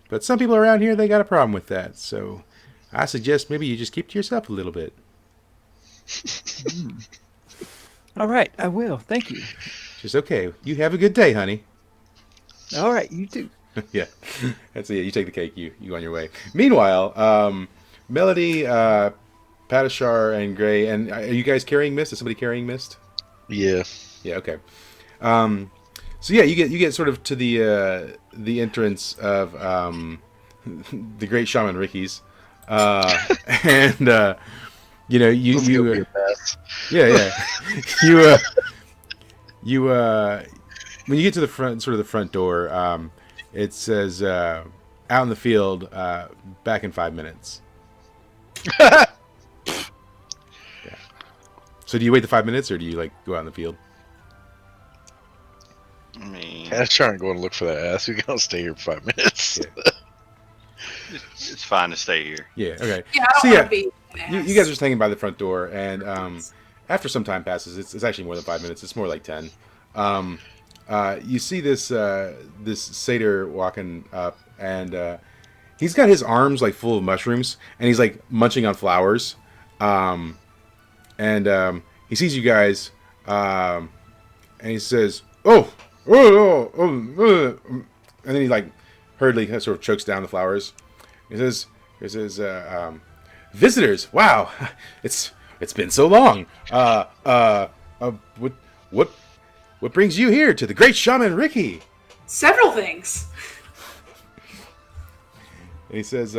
but some people around here, they got a problem with that. So I suggest maybe you just keep to yourself a little bit." All right, I will. Thank you. She says, "Okay, you have a good day, honey." All right, you too. Yeah, that's it. You take the cake. You go on your way. Meanwhile, Melody, Patashar, and Gray, and are you guys carrying Mist? Is somebody carrying Mist? Yeah. Yeah. Okay. So yeah, you get sort of to the entrance of the great Shaman Ricky's, and you Let's go be your best. yeah You when you get to the front door, it says out in the field, back in 5 minutes. Yeah. So do you wait the 5 minutes, or do you like go out in the field? I mean, Cash trying to go and look for that ass. We're gonna stay here for 5 minutes. Yeah. it's fine to stay here. Yeah. Okay. Yeah, I So don't yeah, want to be an ass. you guys are just hanging by the front door, and after some time passes, it's actually more than 5 minutes. It's more like 10. You see this satyr walking up, and he's got his arms like full of mushrooms, and he's like munching on flowers. He sees you guys, and he says, and then he like hurriedly sort of chokes down the flowers. He says, visitors, wow, it's been so long. What brings you here to the great shaman Ricky? Several things. And he says,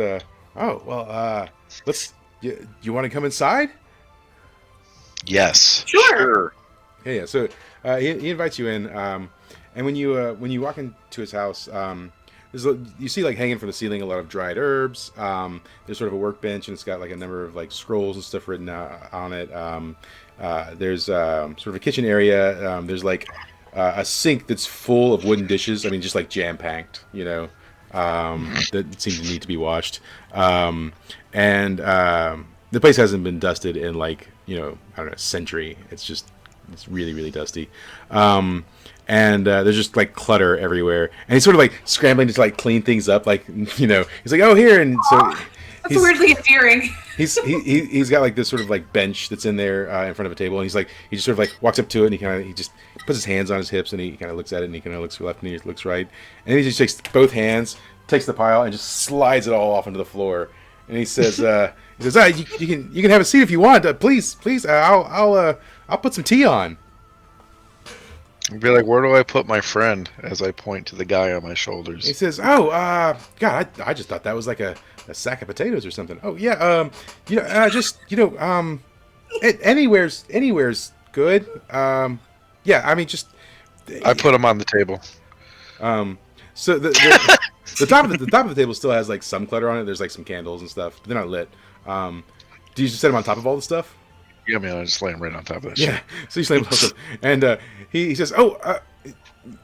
let's. You want to come inside? Yes. Sure. Yeah. So he invites you in, and when you walk into his house, you see like hanging from the ceiling a lot of dried herbs. There's sort of a workbench, and it's got like a number of like scrolls and stuff written on it. There's sort of a kitchen area. There's like a sink that's full of wooden dishes. I mean, just like jam packed, that seem to need to be washed. The place hasn't been dusted in like I don't know, a century. It's really, really dusty. There's just like clutter everywhere, and he's sort of like scrambling to like clean things up. Like he's like, oh, here, and so That's weirdly endearing. he's got like this sort of like bench that's in there in front of a table, and he just sort of like walks up to it, and he just puts his hands on his hips, and he kind of looks at it, and he kind of looks left and he looks right, and then he just takes both hands, takes the pile, and just slides it all off into the floor, and he says, you can have a seat if you want, please, I'll put some tea on. I'd be like, where do I put my friend? As I point to the guy on my shoulders. He says, "Oh, God, I just thought that was like a sack of potatoes or something." Oh yeah, anywhere's good. Yeah, I mean, just. I put him on the table. So the top of the table still has like some clutter on it. There's like some candles and stuff, but they're not lit. Do you just set him on top of all the stuff? Yeah, man, I just lay him right on top of that Yeah, shit. so you slam him on top, and he says,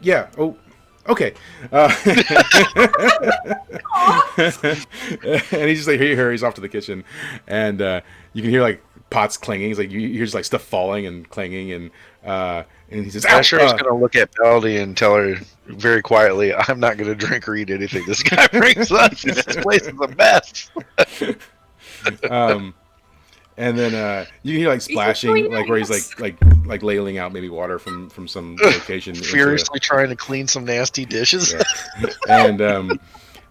yeah, okay. And he just like he hurries off to the kitchen, and you can hear like pots clanging. He's like you hear just like stuff falling and clanging, and he says, I'm sure he's gonna look at Melody and tell her very quietly, "I'm not gonna drink or eat anything this guy brings us. This place is a mess." And then you hear like splashing, really like where he's nice. like ladling out maybe water from some location. Furiously trying to clean some nasty dishes. Yeah.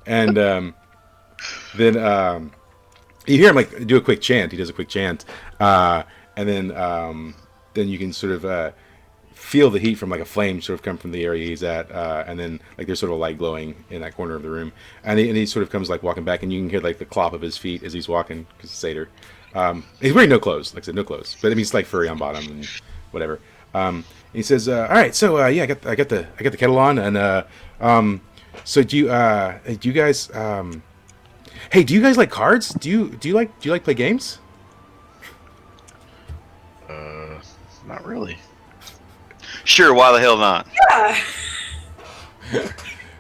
Then you hear him like do a quick chant. He does a quick chant, and then you can sort of feel the heat from like a flame sort of come from the area he's at, and then like there's sort of a light glowing in that corner of the room, and he sort of comes like walking back, and you can hear like the clop of his feet as he's walking because it's Seder. He's wearing no clothes, like I said, no clothes, but I mean he's like furry on bottom and whatever. He says, "All right, so yeah, I got the kettle on, and so do you guys, hey, do you guys like cards? Do you like play games?" Not really. Sure, why the hell not? Yeah.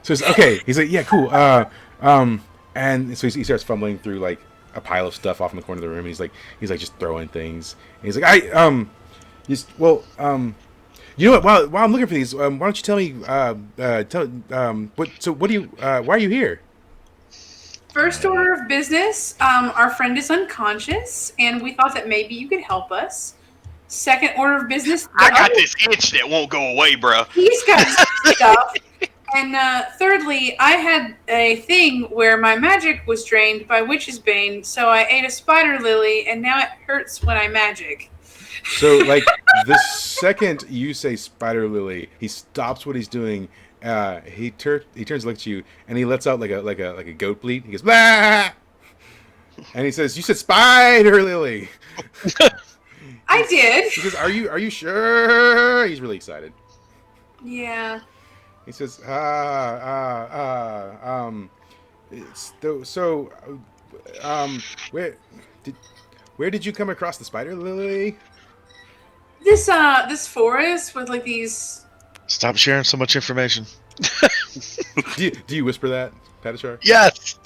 So it's okay. He's like, yeah, cool. And so he starts fumbling through like a pile of stuff off in the corner of the room. And he's like just throwing things. And he's like, you know what? While I'm looking for these, why don't you tell me, what do you, why are you here? First order of business, our friend is unconscious, and we thought that maybe you could help us. Second order of business, I got this itch that won't go away, bro. he's got stuff. And thirdly, I had a thing where my magic was drained by Witch's Bane, so I ate a spider lily, and now it hurts when I magic. So, like, the second you say spider lily, he stops what he's doing. He turns to look at you, and he lets out like a goat bleat. He goes, "Blah!" And he says, "You said spider lily." I did. He says, "Are you sure?" He's really excited. Yeah. He says, it's so, where did you come across the spider lily? This forest with like these. Stop sharing so much information. Do you whisper that, Patachar? Yes,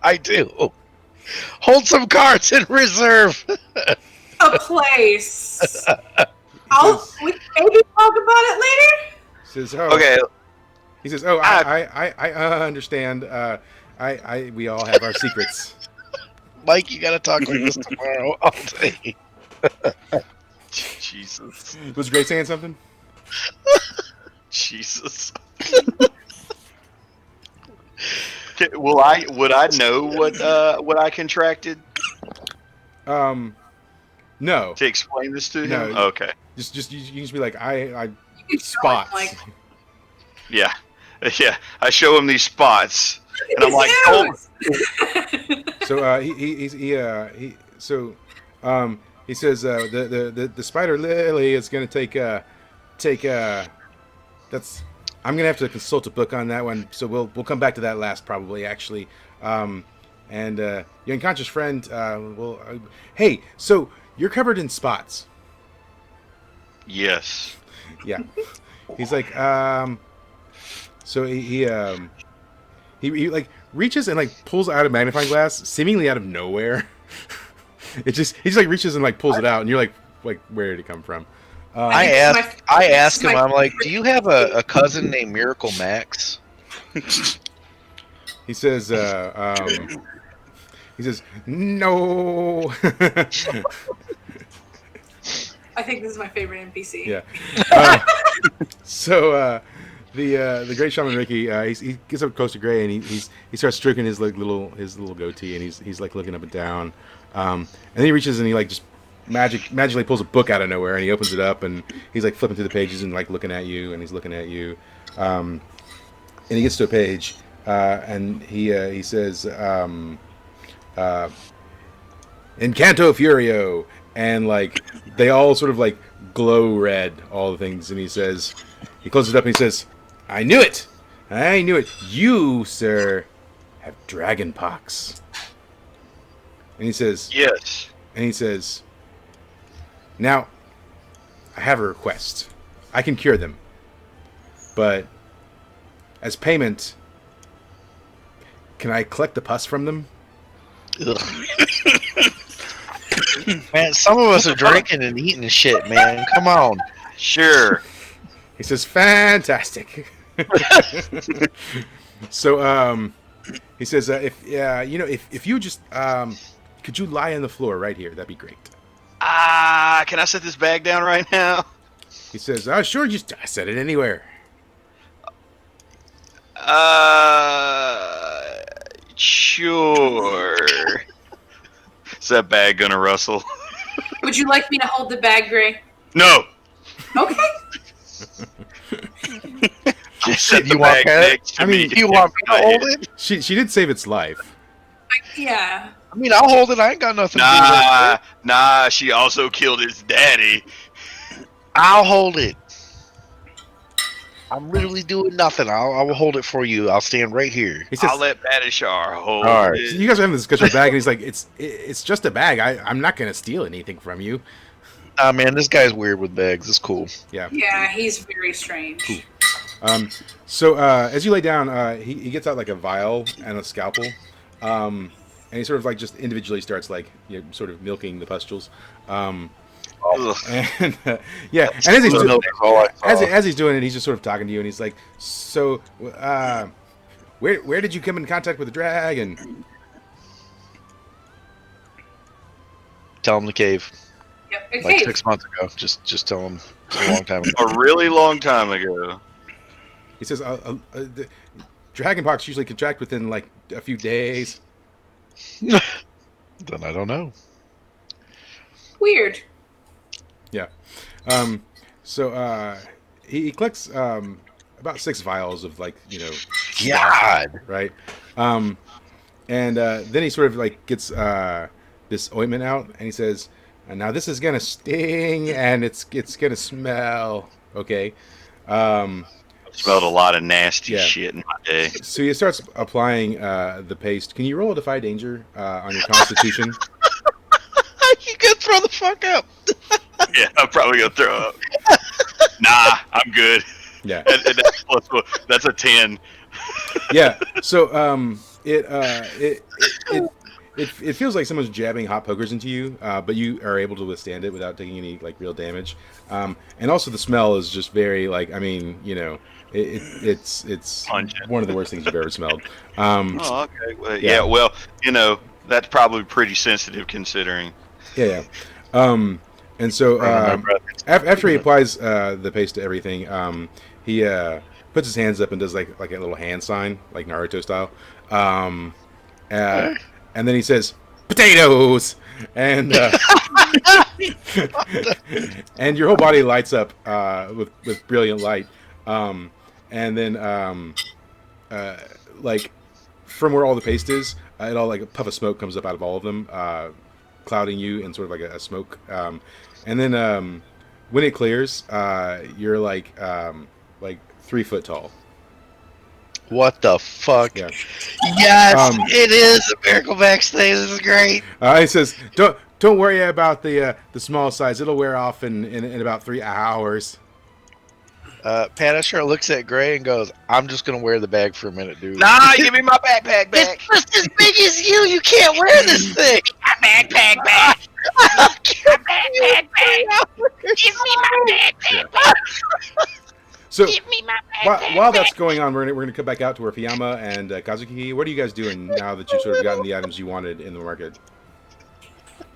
I do. Hold some cards in reserve. A place. We can maybe talk about it later. Says, oh, Okay, He says, oh, I understand. We all have our secrets. Mike, you gotta talk like this tomorrow all day. Jesus, Was Gray saying something? Jesus. Okay, would I know what I contracted No. to explain this to him? No. Okay. Just you can just be like, I You can tell it, spots. like, Yeah. Yeah. I show him these spots, and I'm like, oh. So he says the spider lily is going to take that's I'm going to have to consult a book on that one. So we'll come back to that last probably actually. And your unconscious friend hey, so you're covered in spots. yes. Yeah. He's like so he like reaches and like pulls out a magnifying glass seemingly out of nowhere. He just like reaches and like pulls it out and you're like where did it come from? I asked him. I'm like, do you have a cousin named Miracle Max? He says no. I think this is my favorite NPC. Yeah. The great shaman Ricky, he gets up close to Gray and he starts stroking his little goatee and he's like looking up and down, and then he reaches and he like just magically pulls a book out of nowhere and he opens it up and he's like flipping through the pages and like looking at you and he's looking at you, and he gets to a page and he says Incanto Furio, and like they all sort of like glow red, all the things, and he closes it up and he says, I knew it! You, sir, have dragon pox. And he says, Yes. and he says, now, I have a request. I can cure them. But, as payment, can I collect the pus from them? Ugh. Man, some of us are drinking and eating shit, man. Come on. Sure. He says, fantastic. So, he says, if you just, could you lie on the floor right here? That'd be great. Can I set this bag down right now? He says, sure, just set it anywhere. Sure. Is that bag gonna rustle? Would you like me to hold the bag, Gray? No. Okay. Shit, you want that? I mean, You want me to hold it? She did save its life. Yeah. I mean, I'll hold it. I ain't got nothing to do with it. Nah, she also killed his daddy. I'll hold it. I'm literally doing nothing. I will hold it for you. I'll stand right here. He says, I'll let Badishar hold All right. it. you guys are having this discussion with the bag, and he's like, it's just a bag. I'm not going to steal anything from you. Man, this guy's weird with bags. It's cool. Yeah. Yeah, he's very strange. Cool. So as you lay down, he gets out like a vial and a scalpel, and he sort of like just individually starts like sort of milking the pustules. Ugh. And yeah, and as he's That's all I saw. as he's doing it, he's just sort of talking to you, and he's like, "So, where did you come in contact with the dragon?" Tell him the cave. Yep. Like Okay. 6 months ago. Just tell him. It's a long time ago. A really long time ago. He says, "The dragonpox usually contract within like a few days." Then I don't know. Weird. Yeah. So he collects about 6 vials of like God. right? And then he sort of like gets this ointment out, and he says, "Now this is gonna sting, and it's gonna smell, okay?" I've smelled a lot of nasty Yeah. shit in my day. So he starts applying the paste. Can you roll a Defy Danger on your Constitution? You could throw the fuck up. Yeah, I'm probably gonna throw up. Nah, I'm good. Yeah. And that's plus one. That's a 10. Yeah. So it feels like someone's jabbing hot pokers into you, but you are able to withstand it without taking any like real damage. And also the smell is just very like, I mean, you know, it's Pungent. one of the worst things you've ever smelled. Oh, okay. Well, Yeah. yeah. Well, you know, that's probably pretty sensitive considering. Yeah. And so after he applies the paste to everything, he puts his hands up and does like a little hand sign, like Naruto style. And then he says, "Potatoes!" And and your whole body lights up with brilliant light. And then like from where all the paste is, it all like a puff of smoke comes up out of all of them, clouding you in sort of like a smoke. And then when it clears, you're like 3 foot tall. What the fuck? Yeah. Yes, it is a miracle backstage. This is great. He says, "Don't worry about the small size. It'll wear off in about 3 hours." Panisher looks at Gray and goes, "I'm just gonna wear the bag for a minute, dude." Nah, give me my backpack back. It's just as big as you. You can't wear this thing. My backpack back. My backpack back. Give me my backpack back. So Give me my backpack while that's going on, we're gonna come back out to where Fiyama and Kazuki. What are you guys doing now that you've sort of gotten the items you wanted in the market?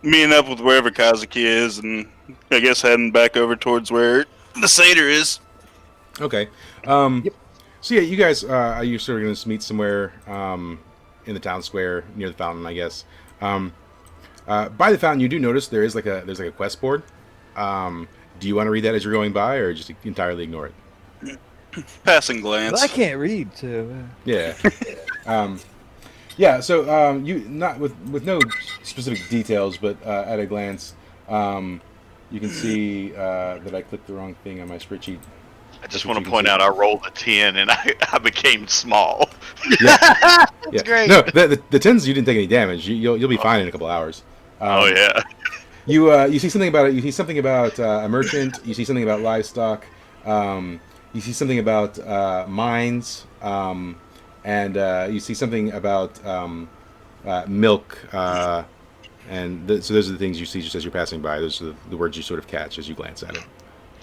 Meeting up with wherever Kazuki is, and I guess heading back over towards where the Seder is. Okay. So yeah, you guys are you sort of going to meet somewhere in the town square near the fountain, I guess. By the fountain, you do notice there's like a quest board. Do you want to read that as you're going by, or just entirely ignore it? Passing glance. Well, I can't read, so. Yeah. Yeah. So you not with no specific details, but at a glance, you can see that I clicked the wrong thing on my spreadsheet. I just want to point out I rolled a 10 and I became small. Yeah. That's great. No, the tens you didn't take any damage. You'll be fine in a couple hours. Oh yeah. You see something about it. You see something about a merchant. You see something about livestock. You see something about mines, and you see something about milk. So those are the things you see just as you're passing by. Those are the words you sort of catch as you glance at it.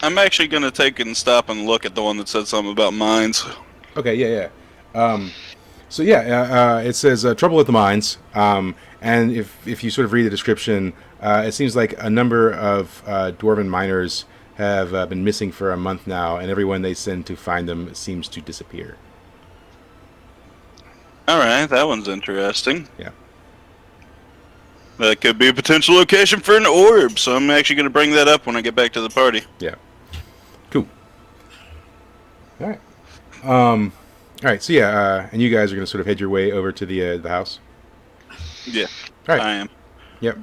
I'm actually going to take and stop and look at the one that said something about mines. Okay, yeah. So yeah, it says trouble at the mines, and if you sort of read the description, it seems like a number of dwarven miners have been missing for a month now, and everyone they send to find them seems to disappear. All right, that one's interesting. Yeah. That could be a potential location for an orb, so I'm actually going to bring that up when I get back to the party. Yeah. Cool. All right. All right. So yeah, and you guys are going to sort of head your way over to the house. Yeah. All right. I am. Yep.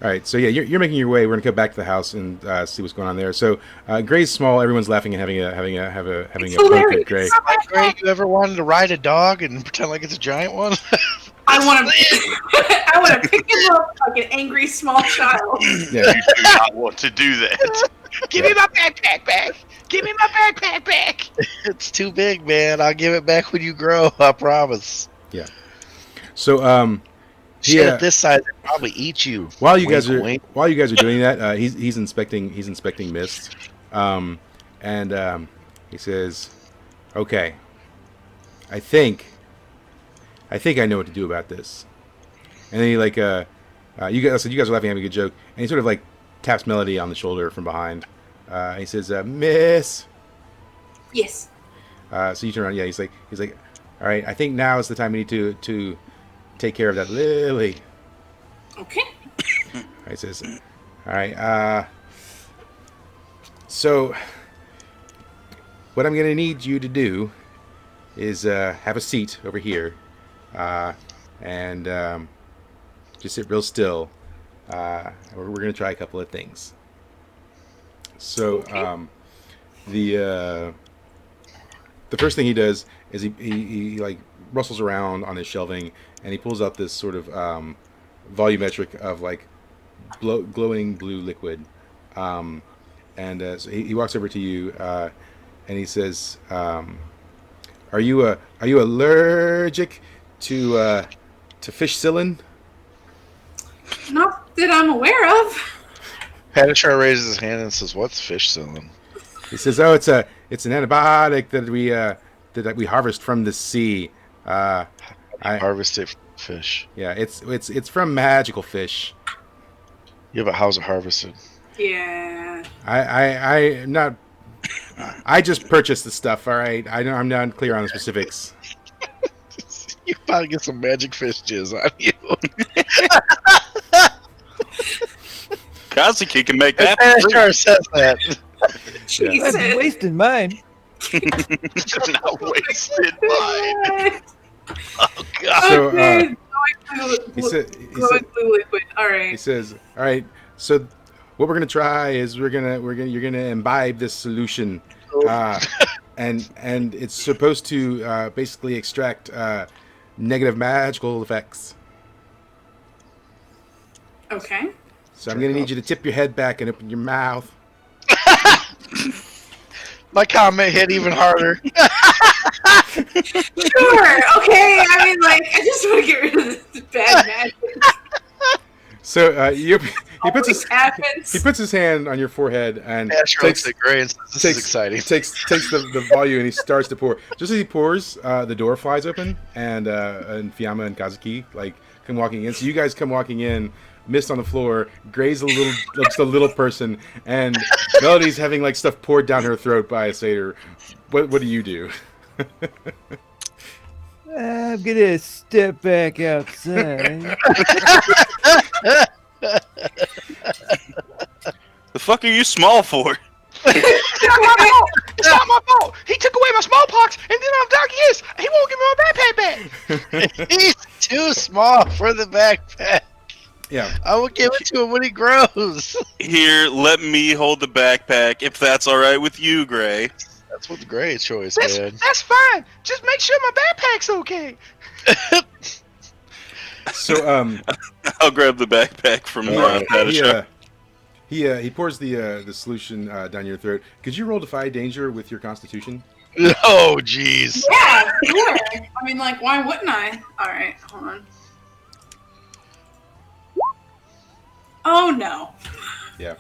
All right. So yeah, you're making your way. We're going to go back to the house and see what's going on there. So Gray's small. Everyone's laughing and having a poke at Gray. Gray, you ever wanted to ride a dog and pretend like it's a giant one? I want to pick him up like an angry small child. Yeah. You do not want to do that. Give me my backpack back. Give me my backpack back. It's too big, man. I'll give it back when you grow. I promise. Yeah. So Shit, yeah. at this size, it'd probably eat you. While you Wink, guys are wink. doing that, he's inspecting mist, and he says, "Okay, I think I know what to do about this." And then he like you guys are laughing, having a good joke, and he sort of like taps Melody on the shoulder from behind. He says, "Miss." Yes. So you turn around. Yeah, he's like, "All right, I think now is the time we need to take care of that lily." Okay. He says, "All right, so what I'm going to need you to do is have a seat over here and just sit real still. We're going to try a couple of things." So Okay. the first thing he does is he like rustles around on his shelving and he pulls out this sort of volumetric of like glowing blue liquid, and so he walks over to you and he says, "Are you allergic to fish psyllin?" Not that I'm aware of. Padishar raises his hand and says, "What's fish selling?" He says, "Oh, it's an antibiotic that we harvest from the sea. I Harvest it from fish. Yeah, it's from magical fish. Yeah, but how's it harvested? Yeah. I'm not. I just purchased the stuff. All right, I'm not clear on the specifics." You probably get some magic fish jizz on you. Kazuki can make that. Padishar says that. Jesus. I'm wasting mine. Not wasted mine. Oh god. So Glowing he blue liquid. All right. says, "All right. So what we're gonna try is you're gonna imbibe this solution, and it's supposed to basically extract negative magical effects. Okay. So I'm gonna need you to tip your head back and open your mouth." My comment hit even harder. Sure. Okay. I mean, like, I just want to get rid of this bad magic. So he puts his Happens. he puts his hand on your forehead and Padishar looks at Gray and says, "This is exciting." takes the volume and he starts to pour. Just as he pours, the door flies open and Fiamma and Kazuki like come walking in. So you guys come walking in, mist on the floor. Gray's just a little person, and Melody's having like stuff poured down her throat by a satyr. What do you do? I'm gonna step back outside. The fuck are you small for? It's not my fault. He took away my smallpox, and then I'm Doc Yes. He won't give me my backpack back. He's too small for the backpack. Yeah. I will give it to him when he grows. Here, let me hold the backpack if that's all right with you, Gray. That's what's Gray's choice, man. That's fine. Just make sure my backpack's okay. So I'll grab the backpack from Padishar. he pours the solution down your throat. Could you roll Defy Danger with your Constitution? Oh, jeez. Yeah, sure. I mean, like, why wouldn't I? All right, hold on. Oh no. Yeah.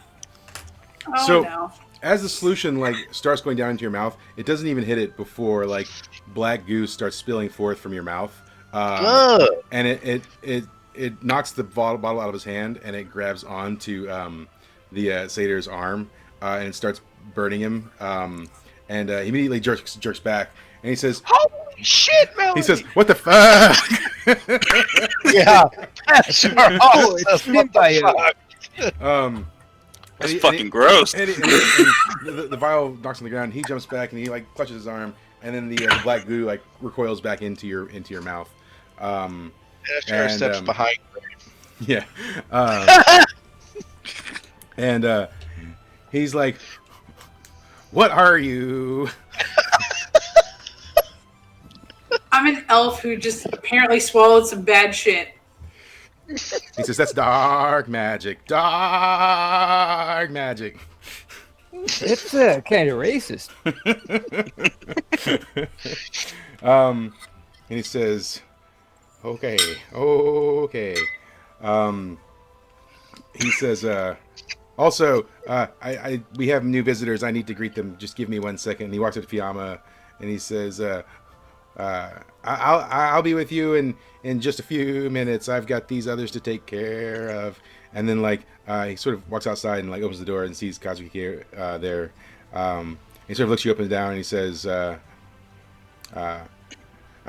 Oh So- no. As the solution like starts going down into your mouth, it doesn't even hit it before like black goo starts spilling forth from your mouth, and it knocks the bottle out of his hand, and it grabs onto the satyr's arm and starts burning him, and he immediately jerks back, and he says, Holy shit, Melody! he says, "What the fuck?" Yeah. Sure. Oh, it's him by you. That's fucking gross. And the vial knocks on the ground. He jumps back and he like clutches his arm, and then the black goo like recoils back into your mouth. Sure steps behind. Yeah. And he's like, "What are you?" I'm an elf who just apparently swallowed some bad shit. He says, "That's dark magic. Dark magic." It's kind of racist. And he says, "Okay. He says, "Also, we have new visitors. I need to greet them. Just give me 1 second." And he walks up to Fiamma, and he says, "I'll be with you in just a few minutes. I've got these others to take care of." And then like he sort of walks outside and like opens the door and sees Kazuki there. He sort of looks you up and down and he says, "I'm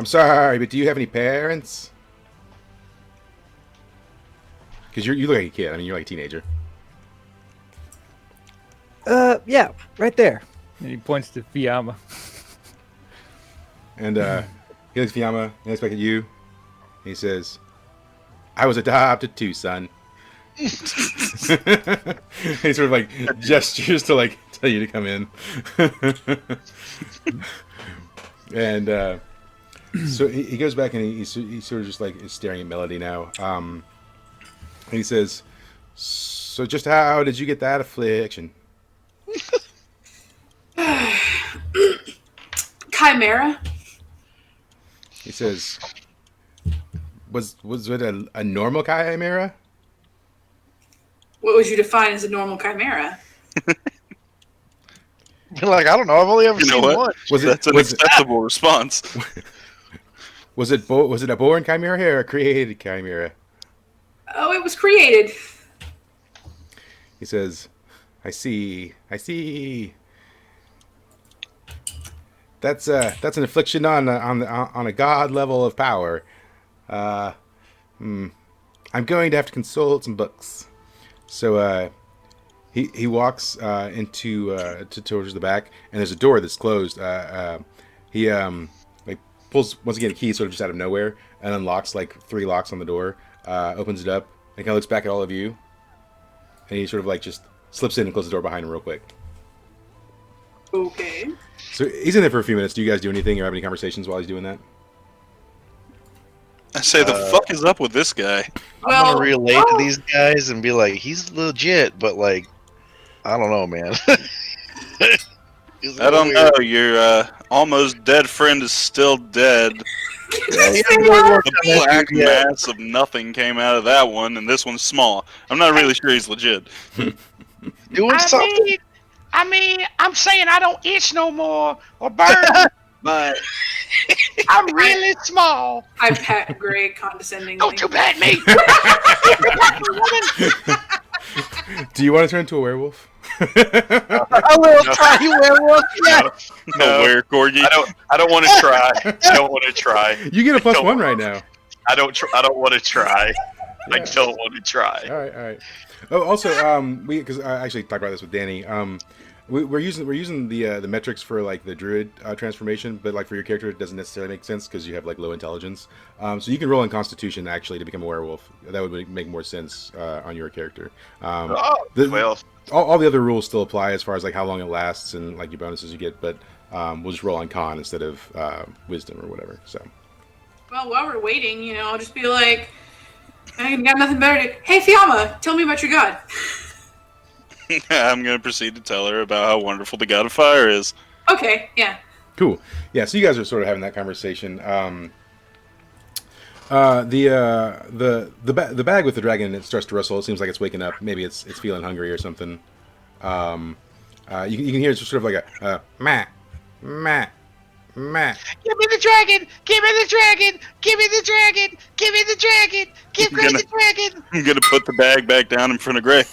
sorry, but do you have any parents?" Because you look like a kid. I mean, you're like a teenager. Yeah, right there. And he points to Fiamma. And he looks at Fiamma, he looks back at you, and he says, "I was adopted too, son." He sort of like gestures to like tell you to come in. And so he goes back and he sort of just like is staring at Melody now. And he says, "So just how did you get that affliction?" Chimera. He says, "Was it a normal chimera?" What would you define as a normal chimera? Like, I don't know. I've only ever seen one. That's an acceptable response. Was it a born chimera or a created chimera? Oh, it was created. He says, "I see. That's an affliction on a god level of power. I'm going to have to consult some books." So he walks towards the back, and there's a door that's closed. He like pulls once again a key sort of just out of nowhere and unlocks like 3 locks on the door. Opens it up and kind of looks back at all of you, and he sort of like just slips in and closes the door behind him real quick. Okay. So he's in there for a few minutes. Do you guys do anything or have any conversations while he's doing that? I say, the fuck is up with this guy? I'm gonna relate to these guys and be like, he's legit, but like, I don't know, man. I don't know. Your almost dead friend is still dead. The black mass of nothing came out of that one, and this one's small. I'm not really sure he's legit. Doing something. I mean, I'm saying I don't itch no more or burn, but I'm really small. I pat Gray condescendingly. Don't you pat me. Do you want to turn into a werewolf? A little tiny werewolf. Yeah. No, Corgi. I don't want to try. I don't want to try. You get a +1 right now. I don't want to try. Yeah. I don't want to try. All right. Oh, also, because I actually talked about this with Danny. We're using the metrics for like the druid transformation, but like for your character, it doesn't necessarily make sense because you have like low intelligence. So you can roll in Constitution actually to become a werewolf. That would make more sense on your character. Well, all the other rules still apply as far as like how long it lasts and like your bonuses you get, but we'll just roll on Con instead of Wisdom or whatever. So. Well, while we're waiting, I'll just be like, I got nothing better to. Hey, Fiamma, tell me about your god. I'm going to proceed to tell her about how wonderful the god of fire is. Okay, yeah. Cool. Yeah, so you guys are sort of having that conversation. The bag with the dragon, it starts to rustle. It seems like it's waking up. Maybe it's feeling hungry or something. You can hear it's sort of like a meh, meh, meh. Give me the dragon! Give me the dragon! Give me the dragon! Give me the dragon! Give me the dragon! I'm going to put the bag back down in front of Gray.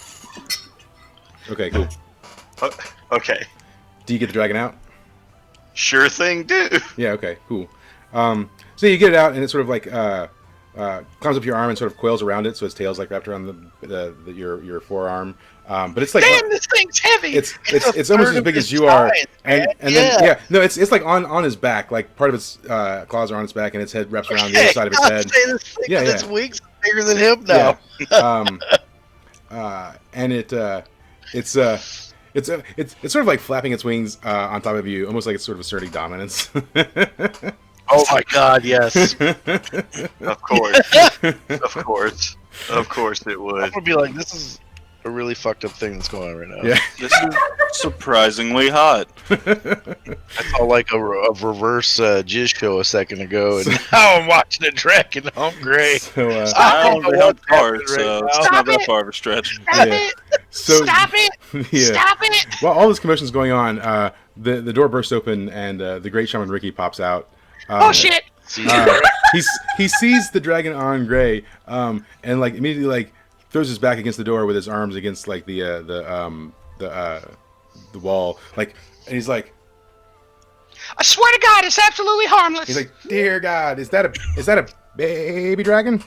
Okay, cool. okay. Do you get the dragon out? Sure thing, dude. Yeah, okay, cool. So you get it out, and it sort of like climbs up your arm and sort of coils around it, so its tail's like wrapped around your forearm. But it's like Damn, this thing's heavy! It's almost as big as you are, and then it's like on his back, like part of its claws are on its back, and its head wraps around the other side of its head. Its wings are bigger than him now. Yeah. And it's sort of like flapping its wings on top of you, almost like it's sort of asserting dominance. Oh my God! Yes. Of course. Of course it would. I'm gonna be like, this is a really fucked up thing that's going on right now. Yeah. This is surprisingly hot. I saw like a reverse jizz show a second ago, and now I'm watching a dragon. I'm great. So, I only held cards, right so now. it's not that far of a stretch. Stop yeah. it! So, Stop it! Yeah. Stop it! While all this commotion's going on, the door bursts open and the great shaman Ricky pops out. Oh shit! He sees the dragon on Gray, and like immediately like throws his back against the door with his arms against like the wall, like, and he's like, I swear to God, it's absolutely harmless. he's like, dear God, is that a baby dragon?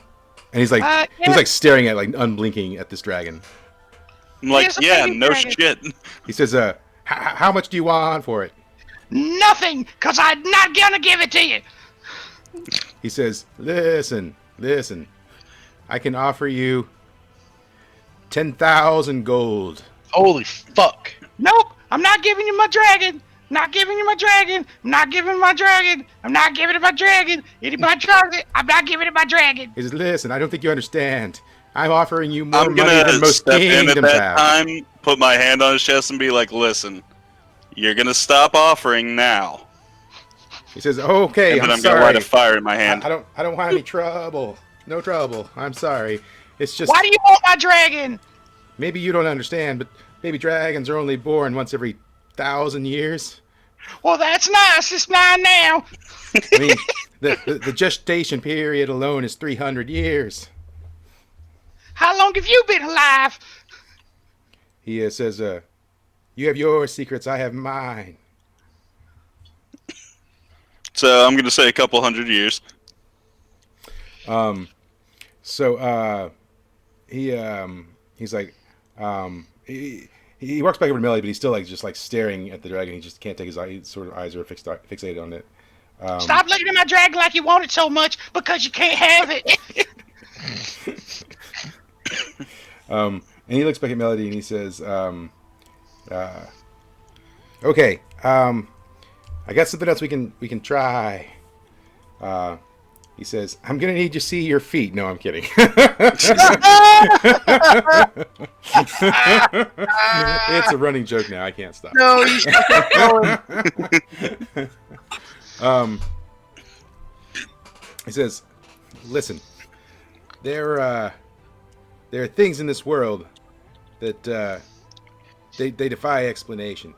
And he's like, Yeah. he's like staring at like unblinking at this dragon. I'm like, Here's a yeah, baby no dragon. shit. He says, how much do you want for it? Nothing, cause I'm not gonna give it to you. He says, listen, I can offer you 10,000 gold. Holy fuck! Nope, I'm not giving you my dragon. Not giving you my dragon. I'm not giving my dragon. I'm not giving it my dragon. Anybody tries it, I'm not giving it my dragon. He says, listen, I don't think you understand. I'm offering you more I'm money than gonna most step in at kingdoms that have. time, put my hand on his chest, and be like, "Listen, you're gonna stop offering now." He says, okay, And then I'm I'm gonna light sorry. a fire in my hand. I don't want any trouble. No trouble. I'm sorry. It's just Why do you want my dragon? maybe you don't understand, but baby dragons are only born once every 1,000 years. Well, that's nice. It's 9 now. I mean, the gestation period alone is 300 years. How long have you been alive? He says, you have your secrets, I have mine. So I'm gonna say a couple hundred years. So he's like, he walks back over to Melly, but he's still like just like staring at the dragon. He just can't take his eyes are fixated on it. Stop looking at my dragon like you want it so much because you can't have it. And he looks back at Melody and he says, okay, I got something else we can try. He says, I'm gonna need to see your feet. No, I'm kidding. It's a running joke now. I can't stop. No, you should keep going. He says, listen, there are things in this world that they defy explanation.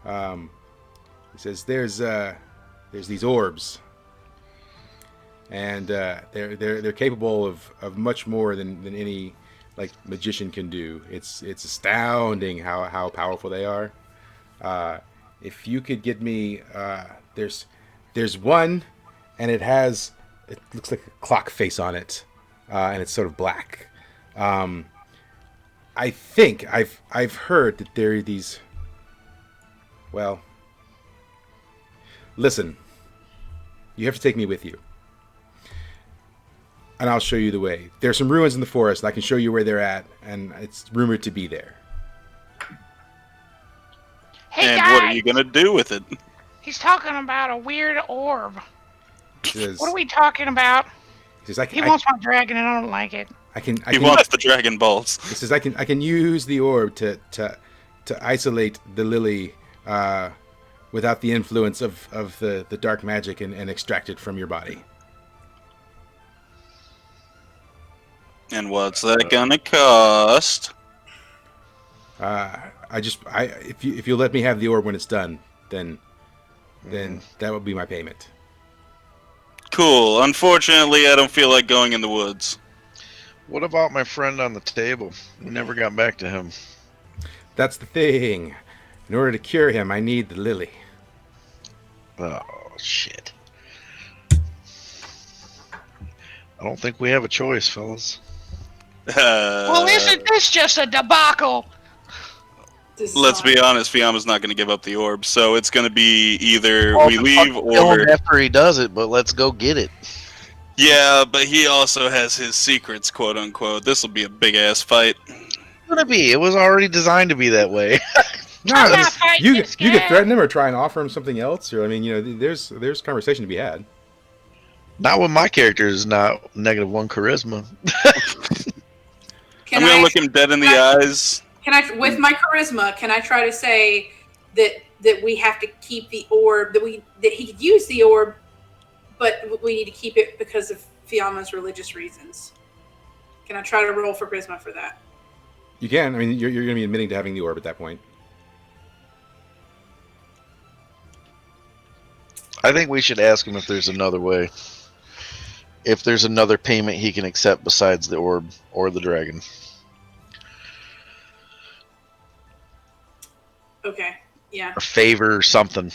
He says there's these orbs, and they're capable of much more than any like magician can do. It's astounding how powerful they are. If you could get me, there's one, and it looks like a clock face on it, and it's sort of black. I think I've heard that there are these. Well, listen, you have to take me with you, and I'll show you the way. There's some ruins in the forest, and I can show you where they're at, and it's rumored to be there. Hey, And guys. what are you gonna do with it? He's talking about a weird orb. He says, What are we talking about? he says, He wants my dragon and I don't like it. He wants the Dragon Balls. He says, I can use the orb to isolate the lily without the influence of the dark magic and extract it from your body. And what's that gonna cost? If you let me have the orb when it's done, then that would be my payment. Cool. Unfortunately, I don't feel like going in the woods. What about my friend on the table? We never got back to him. That's the thing. In order to cure him, I need the lily. Oh, shit. I don't think we have a choice, fellas. Well, isn't this just a debacle? Let's be honest, Fiamma's not going to give up the orb, so it's going to be either we leave Kill him or... after he does it, but let's go get it. Yeah, but he also has his secrets, quote-unquote. This will be a big-ass fight. It's gonna be. It was already designed to be that way. No, I'm not fighting you this could guy. threaten him or try and offer him something else. Or I mean, there's conversation to be had. Not when my character is not -1 charisma. I'm going to look him dead in the eyes. Can I, with my charisma, can I try to say that we have to keep the orb, that he could use the orb, but we need to keep it because of Fiamma's religious reasons? Can I try to roll for charisma for that? You can. I mean, you're going to be admitting to having the orb at that point. I think we should ask him if there's another way. If there's another payment he can accept besides the orb or the dragon. Okay, yeah. A favor or something.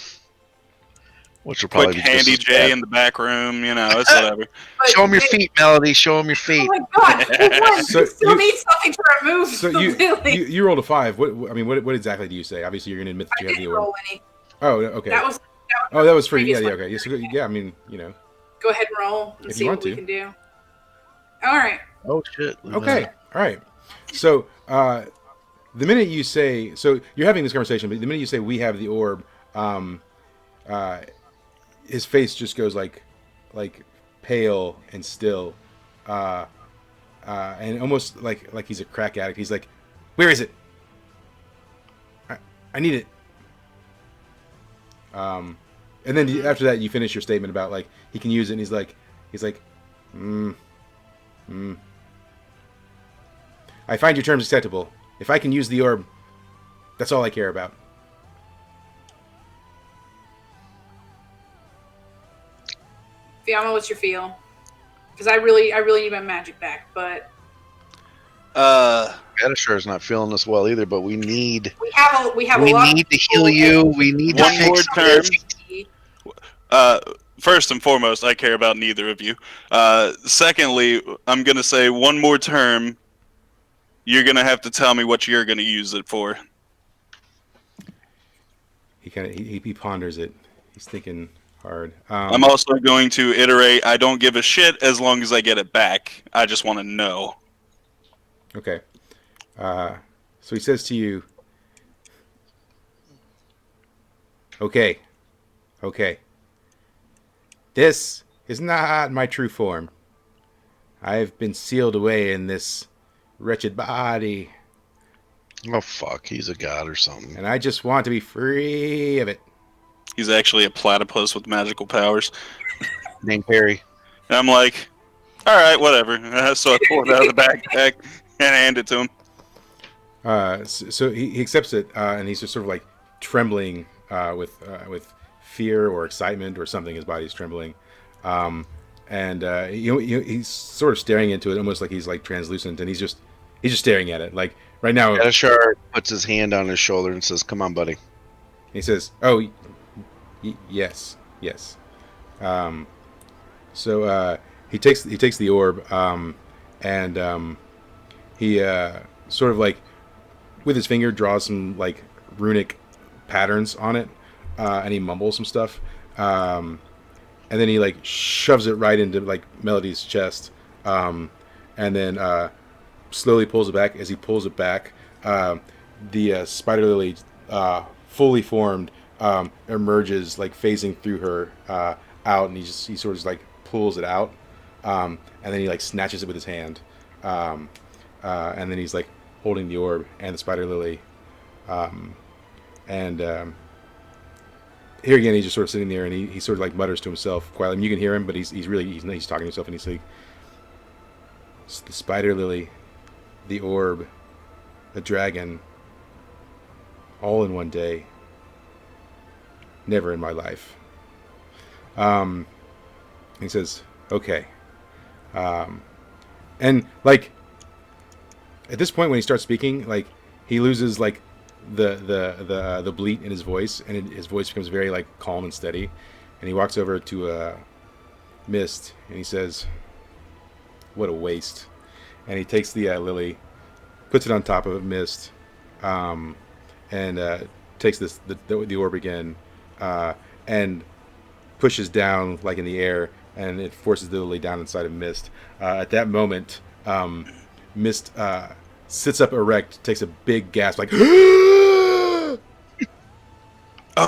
Which will probably Quick be handy just as J bad. in the back room, it's whatever. But Show him your they- feet, Melody. Show him your Oh feet. my god! Well, So you still you- need something to remove So the lily. you rolled a 5. What exactly do you say? Obviously, you're going to admit that I you have the didn't orb. roll any. Oh, okay. That was That was for previous yeah, one. okay. Yeah, I mean, Go ahead and roll and If see you what want we to. can do. All right. Oh shit. Okay, all right. So the minute you say, so you're having this conversation, but the minute you say we have the orb, um, his face just goes like pale and still, and almost like he's a crack addict. He's like, "Where is it? I need it." And then after that, you finish your statement about like he can use it, and he's like, I find your terms acceptable. If I can use the orb, that's all I care about. Fiamma, what's your feel? Because I really need my magic back, but Batishar is not feeling this well either. But we need we have a lot need to heal you. We need to One more fix turn. this. First and foremost, I care about neither of you. Secondly, I'm gonna say one more term. You're gonna have to tell me what you're gonna use it for. He ponders it. He's thinking hard. I'm also going to iterate. I don't give a shit as long as I get it back. I just want to know. Okay. So he says to you, Okay. This is not my true form. I've been sealed away in this wretched body, Oh fuck, he's a god or something. and I just want to be free of it. He's actually a platypus with magical powers. Named Perry. And I'm like, all right, whatever. So I pull it out of the backpack and hand it to him. So he accepts it, and he's just sort of like trembling with fear or excitement or something. His body's trembling, and he's sort of staring into it, almost like he's like translucent, and he's just staring at it. Like right now, Batishar puts his hand on his shoulder and says, "Come on, buddy." he says, "Oh, yes." So he takes the orb, and he sort of like with his finger draws some like runic patterns on it, and he mumbles some stuff, and then he like shoves it right into like Melody's chest, and then slowly pulls it back. As he pulls it back, the spider lily, fully formed, emerges like phasing through her out, and he sort of just, like pulls it out, and then he like snatches it with his hand, and then he's like holding the orb and the spider lily, and here again he's just sort of sitting there, and he sort of like mutters to himself quietly. I mean, you can hear him, but he's talking to himself, and he's like, the spider lily, the orb, a dragon, all in one day. Never in my life. He says, okay. And like at this point when he starts speaking, like he loses like the bleat in his voice, and his voice becomes very like calm and steady. And he walks over to Mist, and he says, what a waste. And he takes the lily, puts it on top of Mist, and takes the orb again, and pushes down like in the air, and it forces the lily down inside of Mist. At that moment, Mist sits up erect, takes a big gasp, like, Oh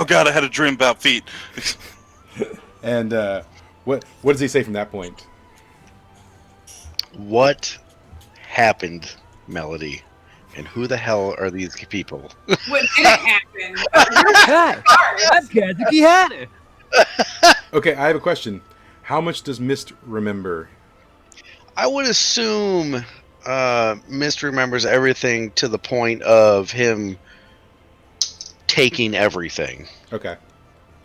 god, I had a dream about feet. and what does he say from that point? What happened, Melody? And who the hell are these people? What didn't happen? Hi, I'm Kazuki Hana. Okay, I have a question. How much does Mist remember? I would assume Mist remembers everything to the point of him taking everything. Okay.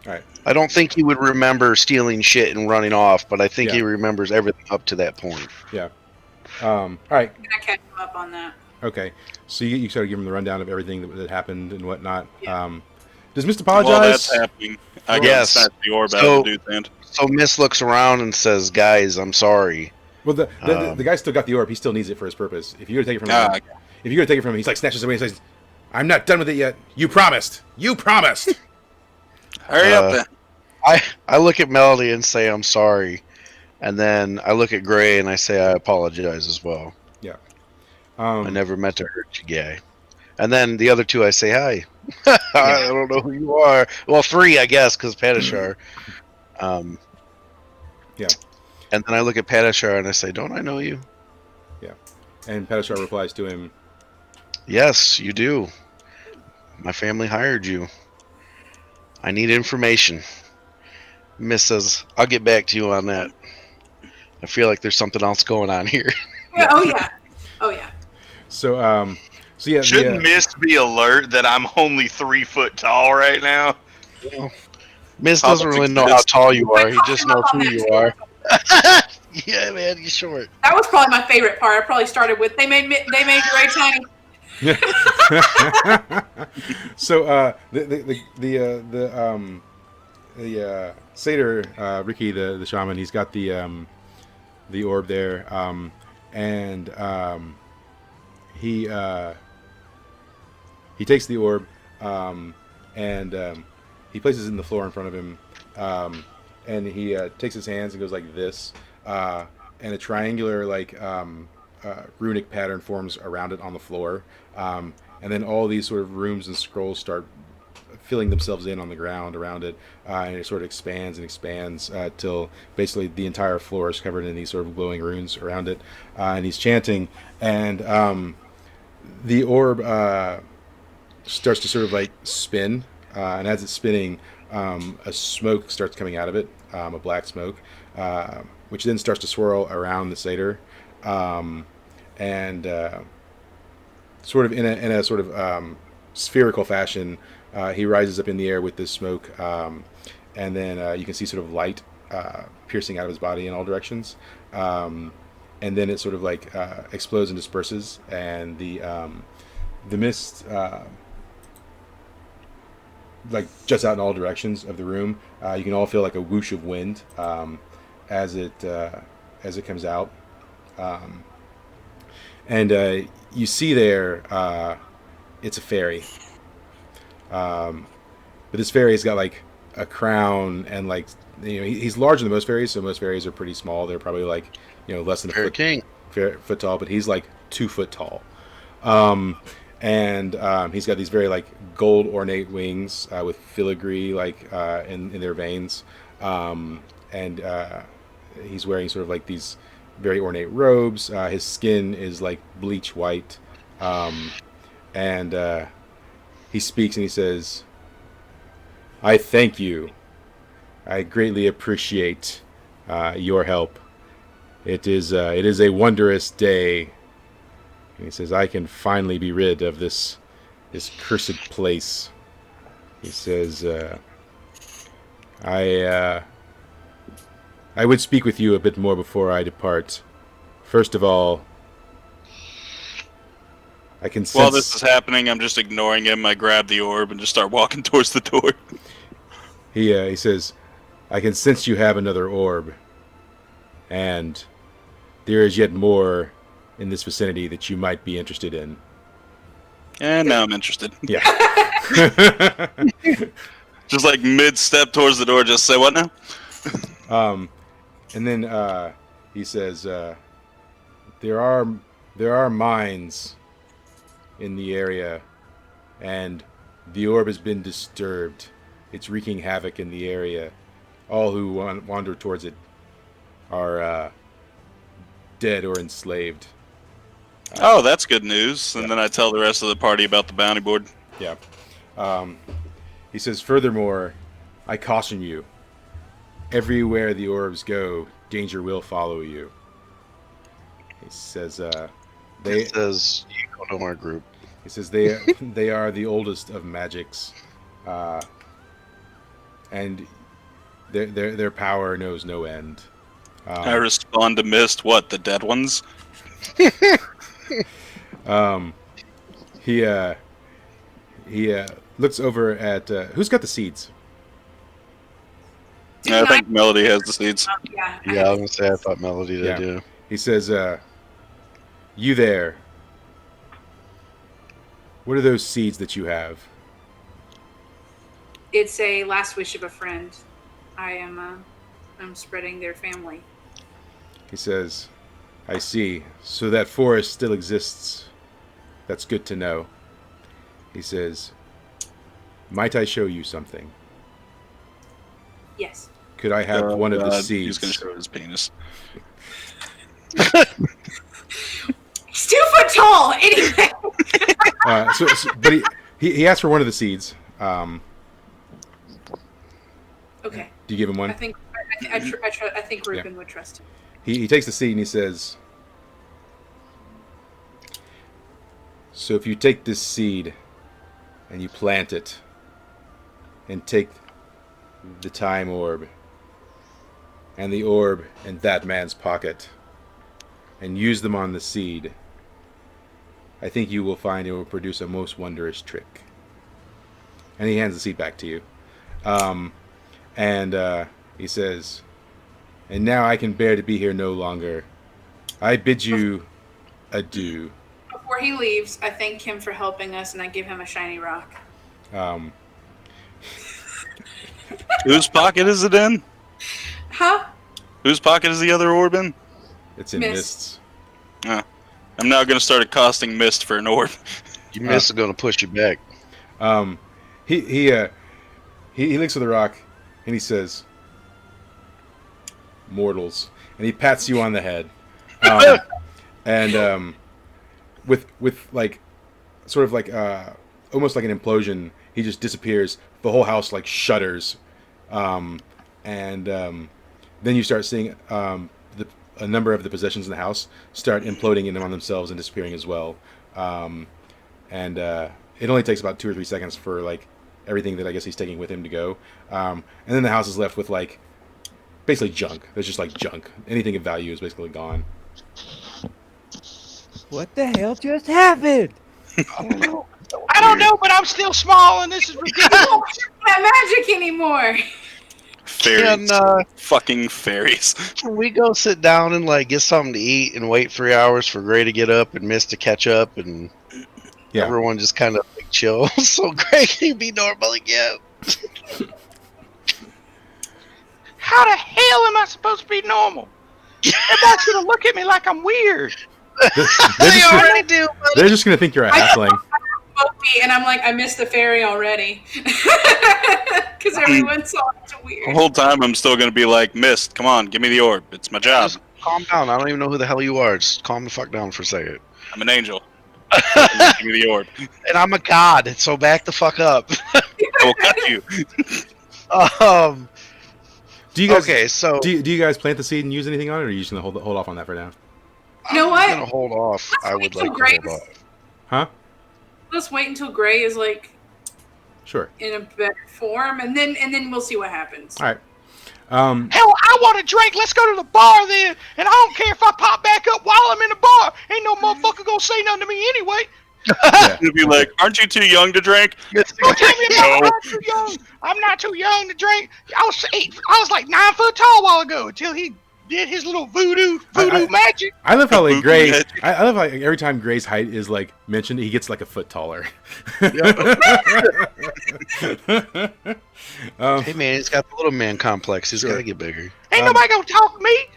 All right. I don't think he would remember stealing shit and running off, but I think Yeah. he remembers everything up to that point. Yeah. All right. I'm gonna catch him up on that. Okay. So you sort of give him the rundown of everything that happened and whatnot. Yeah. Does Mist apologize? While that's happening, I Yes. gotta snatch the orb out So- of the dude's hand. So Mist looks around and says, "Guys, I'm sorry." Well, the guy still got the orb. He still needs it for his purpose. If you're gonna take it from him, Ah, if you're gonna take it from him, he's like snatches it away and says, "I'm not done with it yet. You promised. You promised." hurry up then. I look at Melody and say, "I'm sorry," and then I look at Gray and I say, "I apologize as well. I never meant to hurt you, guy." And then the other two, I say, "Hi, I don't know who you are. Well, 3, I guess, because Padishar. Yeah. And then I look at Padishar and I say, "Don't I know you?" Yeah. And Padishar replies to him, Yes, you do. My family hired you. I need information. Miss says, "I'll get back to you on that." I feel like there's something else going on here. Yeah, oh yeah. Oh yeah. so, so yeah, Shouldn't Miss be alert that I'm only 3 foot tall right now? Miss doesn't really know how tall you are. He just knows who you are. Yeah, man, you're short. That was probably my favorite part. I probably started with they made Ray tiny. So the satyr Ricky the shaman, he's got the orb there, and he takes the orb, and he places it in the floor in front of him, and he takes his hands and goes like this, and a triangular runic pattern forms around it on the floor, and then all these sort of rooms and scrolls start filling themselves in on the ground around it, and it sort of expands and expands till basically the entire floor is covered in these sort of glowing runes around it, and he's chanting, and the orb starts to sort of like spin, and as it's spinning, a smoke starts coming out of it, a black smoke, which then starts to swirl around the satyr, and sort of in a sort of spherical fashion, he rises up in the air with this smoke, and then you can see sort of light piercing out of his body in all directions, and then it sort of like explodes and disperses, and the mist like juts out in all directions of the room. You can all feel like a whoosh of wind as it comes out, and you see there it's a fairy, but this fairy has got like a crown, and like, you know, he's larger than most fairies, so most fairies are pretty small. They're probably like, you know, less than Fairy King. foot tall, but he's like 2 foot tall. And he's got these very like gold ornate wings with filigree like in their veins, and he's wearing sort of like these very ornate robes. His skin is like bleach white, and he speaks and he says, "I thank you. I greatly appreciate your help. It is a wondrous day." And he says, "I can finally be rid of this cursed place." He says, I would speak with you a bit more before I depart. First of all, I can sense..." While this is happening, I'm just ignoring him. I grab the orb and just start walking towards the door. He says, "I can sense you have another orb, and there is yet more in this vicinity that you might be interested in." And now I'm interested. Yeah. Just like mid-step towards the door, just say, "What now?" And then he says, there are mines in the area, and the orb has been disturbed. It's wreaking havoc in the area. All who wander towards it are dead or enslaved." Oh, that's good news. And then I tell the rest of the party about the bounty board. Yeah. He says, "Furthermore, I caution you. Everywhere the orbs go, danger will follow you." He says, It says you go to our group. He says they are the oldest of magics, and their power knows no end. I respond to Mist, "What, the dead ones?" He looks over at who's got the seeds. I think Melody has the seeds. Yeah. Yeah, I was gonna say I thought Melody did. Yeah. He says, "You there? What are those seeds that you have?" It's a last wish of a friend. I'm spreading their family. He says, "I see. So that forest still exists. That's good to know." He says, Might I show you something? Yes. Could I have one of the seeds? He's going to show his penis. He's 2 foot tall. Anyway. But he asked for one of the seeds. Okay. Do you give him one? I think Ruben would trust him. He takes the seed and he says, "So if you take this seed and you plant it and take the time orb and the orb in that man's pocket and use them on the seed, I think you will find it will produce a most wondrous trick." And he hands the seed back to you. And he says, "And now I can bear to be here no longer. I bid you adieu." Before he leaves, I thank him for helping us, and I give him a shiny rock. Whose pocket is it in? Huh? Whose pocket is the other orb in? It's in Mist. Mist's. I'm now going to start accosting Mist for an orb. You Mist is going to push you back. He looks at the rock and he says, "Mortals," and he pats you on the head, and with like sort of like almost like an implosion, he just disappears. The whole house like shudders, and then you start seeing a number of the possessions in the house start imploding in on themselves and disappearing as well. And it only takes about 2 or 3 seconds for like everything that I guess he's taking with him to go. And then the house is left with like basically junk. There's just like junk. Anything of value is basically gone. What the hell just happened? I don't know, but I'm still small, and this is ridiculous. Not magic anymore. Fairies. Fucking fairies. Can we go sit down and like get something to eat and wait 3 hours for Gray to get up and Mist to catch up and everyone just kind of like chill so Gray can be normal again? How the hell am I supposed to be normal? Everybody's gonna look at me like I'm weird. They're just gonna think you're a halfling. And I'm like, I missed the fairy already. Because everyone saw it's The weird. whole time I'm still going to be like, Mist, come on, give me the orb. It's my job. Just calm down. I don't even know who the hell you are. Just calm the fuck down for a second. I'm an angel. Give me the orb. And I'm a god, so back the fuck up. I will cut you. Do you guys? Okay, so Do you guys plant the seed and use anything on it, or are you just gonna hold off on that for now? You know I'm what? gonna hold off. Let's I wait would till like to Grace- hold off. Huh? Let's wait until Gray is like Sure. in a better form, and then we'll see what happens. All right. Hell, I want a drink. Let's go to the bar then. And I don't care if I pop back up while I'm in the bar. Ain't no motherfucker gonna say nothing to me anyway. You'll be like, aren't you too young to drink? Don't tell me about No. I'm too young. I'm not too young to drink. I was like 9 foot tall a while ago until he did his little voodoo magic. I love how like Gray. Magic. I love how like, every time Gray's height is like mentioned, he gets like a foot taller. Hey man, he's got the little man complex. He's Sure. gotta get bigger. Ain't nobody gonna talk to me.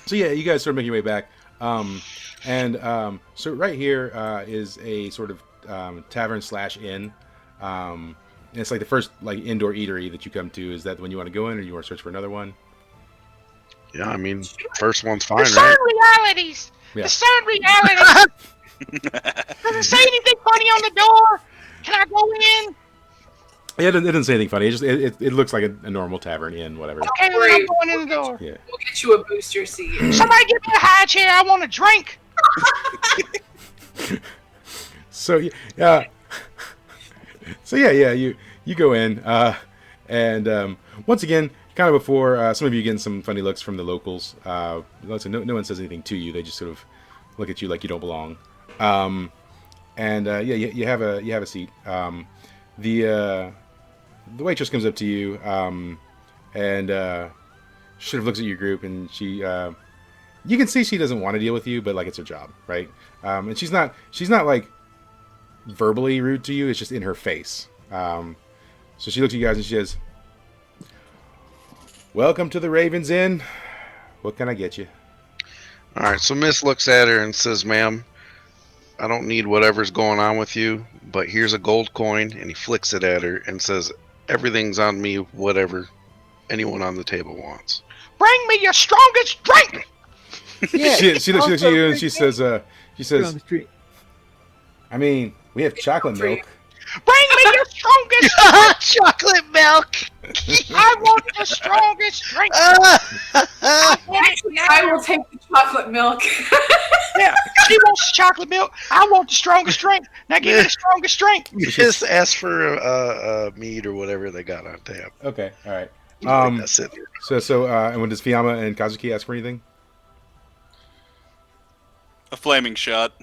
So yeah, you guys sort of make your way back, so right here is a sort of tavern / inn. And it's like the first like indoor eatery that you come to. Is that the one you want to go in, or you want to search for another one? Yeah, I mean, first one's fine, Discern right? realities. Yeah. Discern realities. Does it say anything funny on the door? Can I go in? Yeah, it doesn't say anything funny. It looks like a normal tavern inn, whatever. Okay, then I'm going in the door. Yeah. We'll get you a booster seat. Somebody give me a high chair. I want a drink. So yeah, you go in, and once again, kind of before some of you getting some funny looks from the locals. No one says anything to you. They just sort of look at you like you don't belong. You have a seat. The waitress comes up to you, and sort of looks at your group, and she, you can see she doesn't want to deal with you, but like it's her job, right? And she's not like verbally rude to you. It's just in her face. So she looks at you guys and she says, "Welcome to the Ravens Inn. What can I get you?" All right, so Miss looks at her and says, "Ma'am, I don't need whatever's going on with you, but here's a gold coin, and he flicks it at her and says, everything's on me, whatever anyone on the table wants. Bring me your strongest drink. Yeah. She looks at you and she You're says, on the street. I mean, we have chocolate milk. Bring me your strongest. Chocolate milk! I want the strongest drink. Actually, I will take the chocolate milk. Yeah, she wants chocolate milk. I want the strongest drink. Now give me the strongest drink. Just ask for meat or whatever they got on tap. Okay, all right. That's it. And when does Fiyama and Kazuki ask for anything? A flaming shot.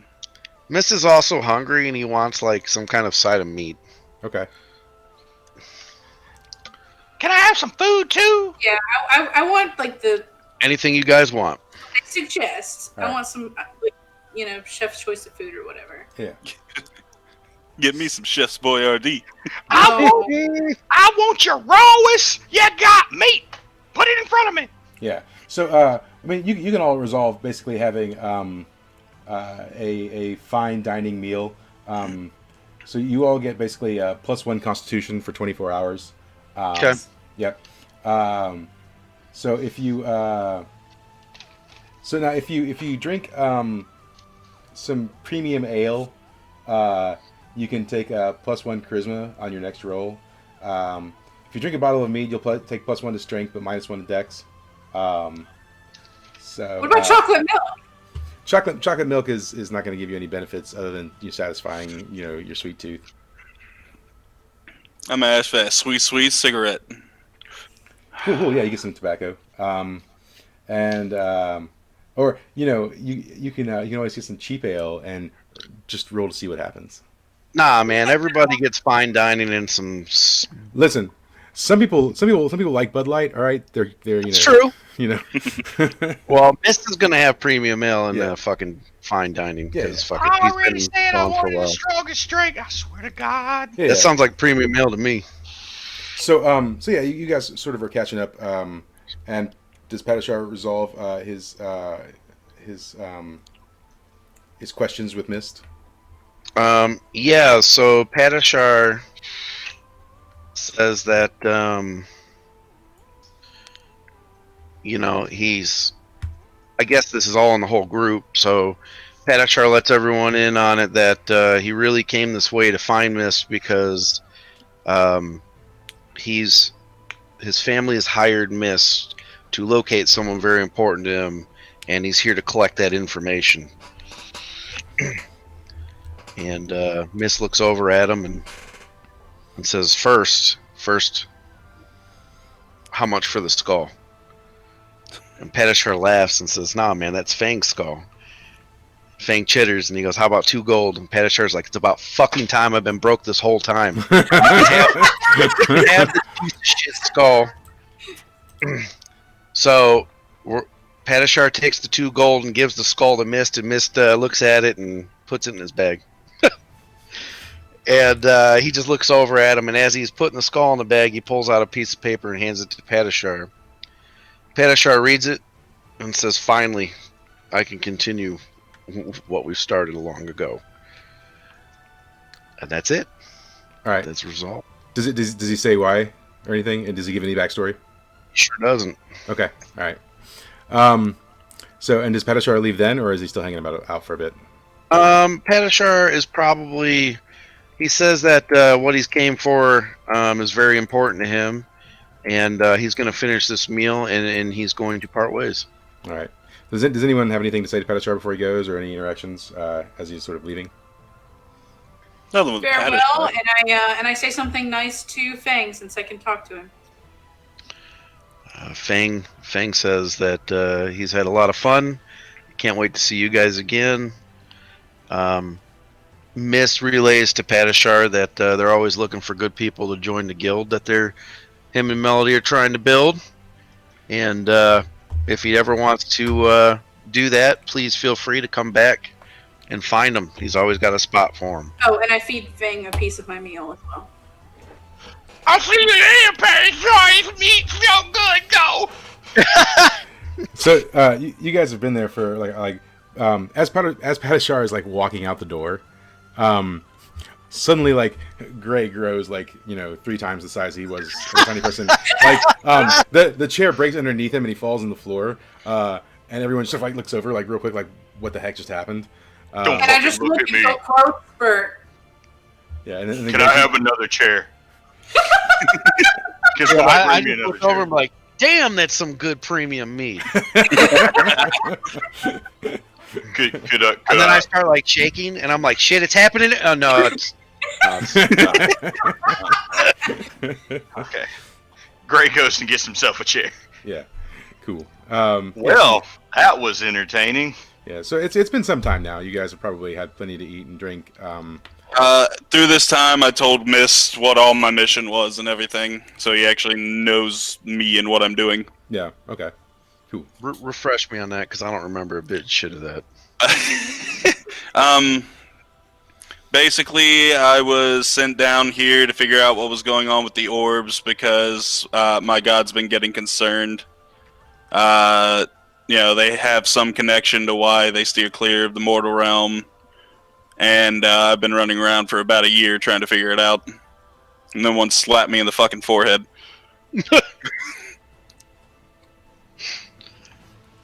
Miss is also hungry, and he wants like some kind of side of meat. Okay. Can I have some food too? Yeah, I want like the. Anything you guys want. I suggest. All right. I want some, like, chef's choice of food or whatever. Yeah. Get me some Chef's Boyardee. I want your rawest. You got meat. Put it in front of me. Yeah. So, I mean, you can all resolve basically having a fine dining meal. So you all get basically a +1 Constitution for 24 hours. Okay. Yep. So if you so now if you drink some premium ale, you can take a +1 charisma on your next roll. If you drink a bottle of mead, you'll take +1 to strength, but -1 to dex. So What about chocolate milk? chocolate milk is not going to give you any benefits other than you satisfying your sweet tooth. I'm gonna ask for that sweet cigarette. Cool. Yeah, you get some tobacco. Or you can always get some cheap ale and just roll to see what happens. Nah, man. Everybody gets fine dining and some. Listen, some people like Bud Light. All right, they're It's true. Well, Miss is gonna have premium ale and Yeah. fucking fine dining because I fucking he's already been said I gone for a wanted the while. strongest drink. I swear to God. yeah. That sounds like premium ale to me. So yeah, you guys sort of are catching up. And does Padishar resolve his questions with Mist? Yeah. So Padishar says that he's. I guess this is all in the whole group. So Padishar lets everyone in on it that he really came this way to find Mist because his family has hired Mist to locate someone very important to him, and he's here to collect that information. And Mist looks over at him and says, first, how much for the skull? And Padishar laughs and says, nah, man, that's Fang's skull. Fang chitters, and he goes, how about 2 gold? And Padishar's like, it's about fucking time. I've been broke this whole time. You can have this piece of shit skull. So Padishar takes the 2 gold and gives the skull to Mist, and Mist looks at it and puts it in his bag. And he just looks over at him, and as he's putting the skull in the bag, he pulls out a piece of paper and hands it to Padishar. Padishar reads it and says, finally, I can continue what we started long ago. And that's it. All right. That's resolved. Does he say why or anything? And does he give any backstory? He sure doesn't. Okay. All right. So, and does Padishar leave then, or is he still hanging out for a bit? Padishar is probably. He says that what he's came for is very important to him, and he's going to finish this meal, and he's going to part ways. All right. Does anyone have anything to say to Padishar before he goes, or any interactions as he's sort of leaving? Nothing with Farewell, Padishar. and I say something nice to Fang since I can talk to him. Fang says that he's had a lot of fun. Can't wait to see you guys again. Mist relays to Padishar that they're always looking for good people to join the guild that him and Melody are trying to build. And if he ever wants to do that, please feel free to come back and find him. He's always got a spot for him. Oh, and I feed Fang a piece of my meal as well. I see you here, Padishar. Meat so good, though. So you guys have been there for like as Padishar is like walking out the door, suddenly like Gray grows like 3 times the size he was as a tiny person. Like the chair breaks underneath him and he falls on the floor. And everyone just like looks over like real quick, like what the heck just happened? Don't And I just look look at me. so close for. Yeah, and then Can I have another chair? Can somebody I bring me just another look over chair? and be like, damn, that's some good premium meat. Could And then I start like shaking, and I'm like, shit, it's happening. Oh no, it's okay. Gray goes and gets himself a chair. Yeah, cool. Well, that was entertaining. Yeah, so it's been some time now. You guys have probably had plenty to eat and drink. Through this time, I told Mist what all my mission was and everything, so he actually knows me and what I'm doing. Yeah, okay, cool. refresh me on that because I don't remember a bit shit of that. Basically, I was sent down here to figure out what was going on with the orbs because my god's been getting concerned. They have some connection to why they steer clear of the mortal realm. And I've been running around for about a year trying to figure it out. And then one slapped me in the fucking forehead.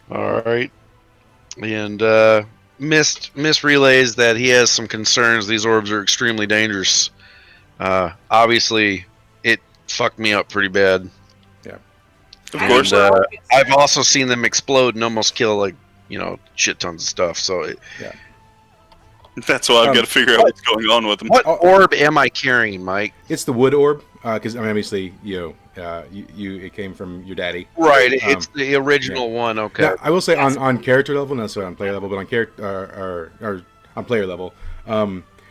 All right. And Mist relays that he has some concerns. These orbs are extremely dangerous. Obviously, it fucked me up pretty bad. Of course. I've also seen them explode and almost kill shit tons of stuff. So That's why I've got to figure out what's going on with them. what orb am I carrying, Mike? It's the wood orb, because obviously it came from your daddy. Right, it's the original one. Okay. Now, I will say on character level, not so on player level, but on character or on player level.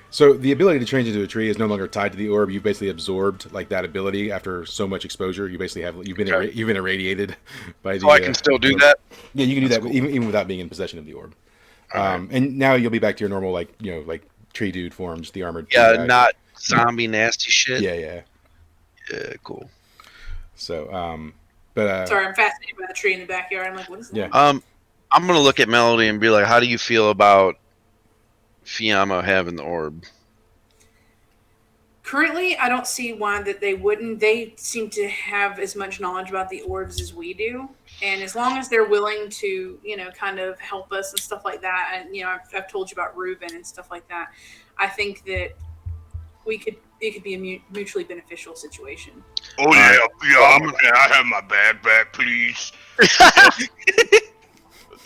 So the ability to change into a tree is no longer tied to the orb. You've basically absorbed like that ability after so much exposure. You basically you've been irradiated by the. So I can still do that. Yeah, you can do that cool. even without being in possession of the orb. And now you'll be back to your normal like tree dude form, just the armored. Yeah, guy. not zombie nasty shit. Yeah. Yeah, cool. So, but Sorry, I'm fascinated by the tree in the backyard. I'm like, what is that? Yeah. I'm gonna look at Melody and be like, how do you feel about Fiamma having the orb? Currently, I don't see why that they wouldn't. They seem to have as much knowledge about the orbs as we do, and as long as they're willing to, kind of help us and stuff like that, and I've told you about Reuben and stuff like that. I think that it could be a mutually beneficial situation. Oh yeah, can I have my bag back, please?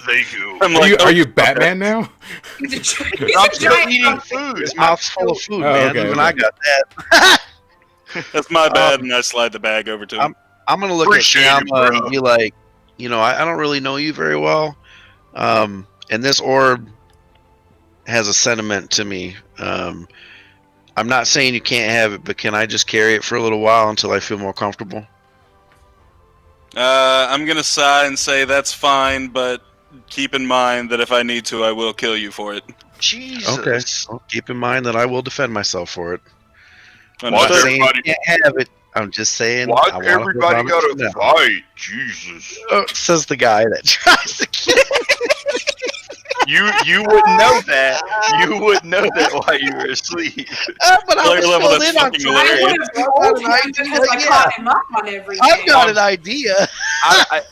Thank you. I'm are you Batman now? He's I'm a still giant eating pumpkin. food. His mouth's full of food, Oh, man. okay, Even okay. I got that. That's my bad, and I slide the bag over to him. I'm gonna look at Appreciate it, Fiamma bro. and be like, I don't really know you very well, and this orb has a sentiment to me. I'm not saying you can't have it, but can I just carry it for a little while until I feel more comfortable? I'm gonna sigh and say that's fine, but keep in mind that if I need to, I will kill you for it. Jesus. Okay. Well, keep in mind that I will defend myself for it. I'm Why not does saying you everybody- can't have it. I'm just saying. Why I wanna everybody hold on gotta to it now. fight? Jesus. Says the guy that tries to kill. You wouldn't know that. You wouldn't know that while you were asleep. But I Player was level, filled that's in on fucking something. I hilarious. would have told him because I caught him up on everything. I've got an idea.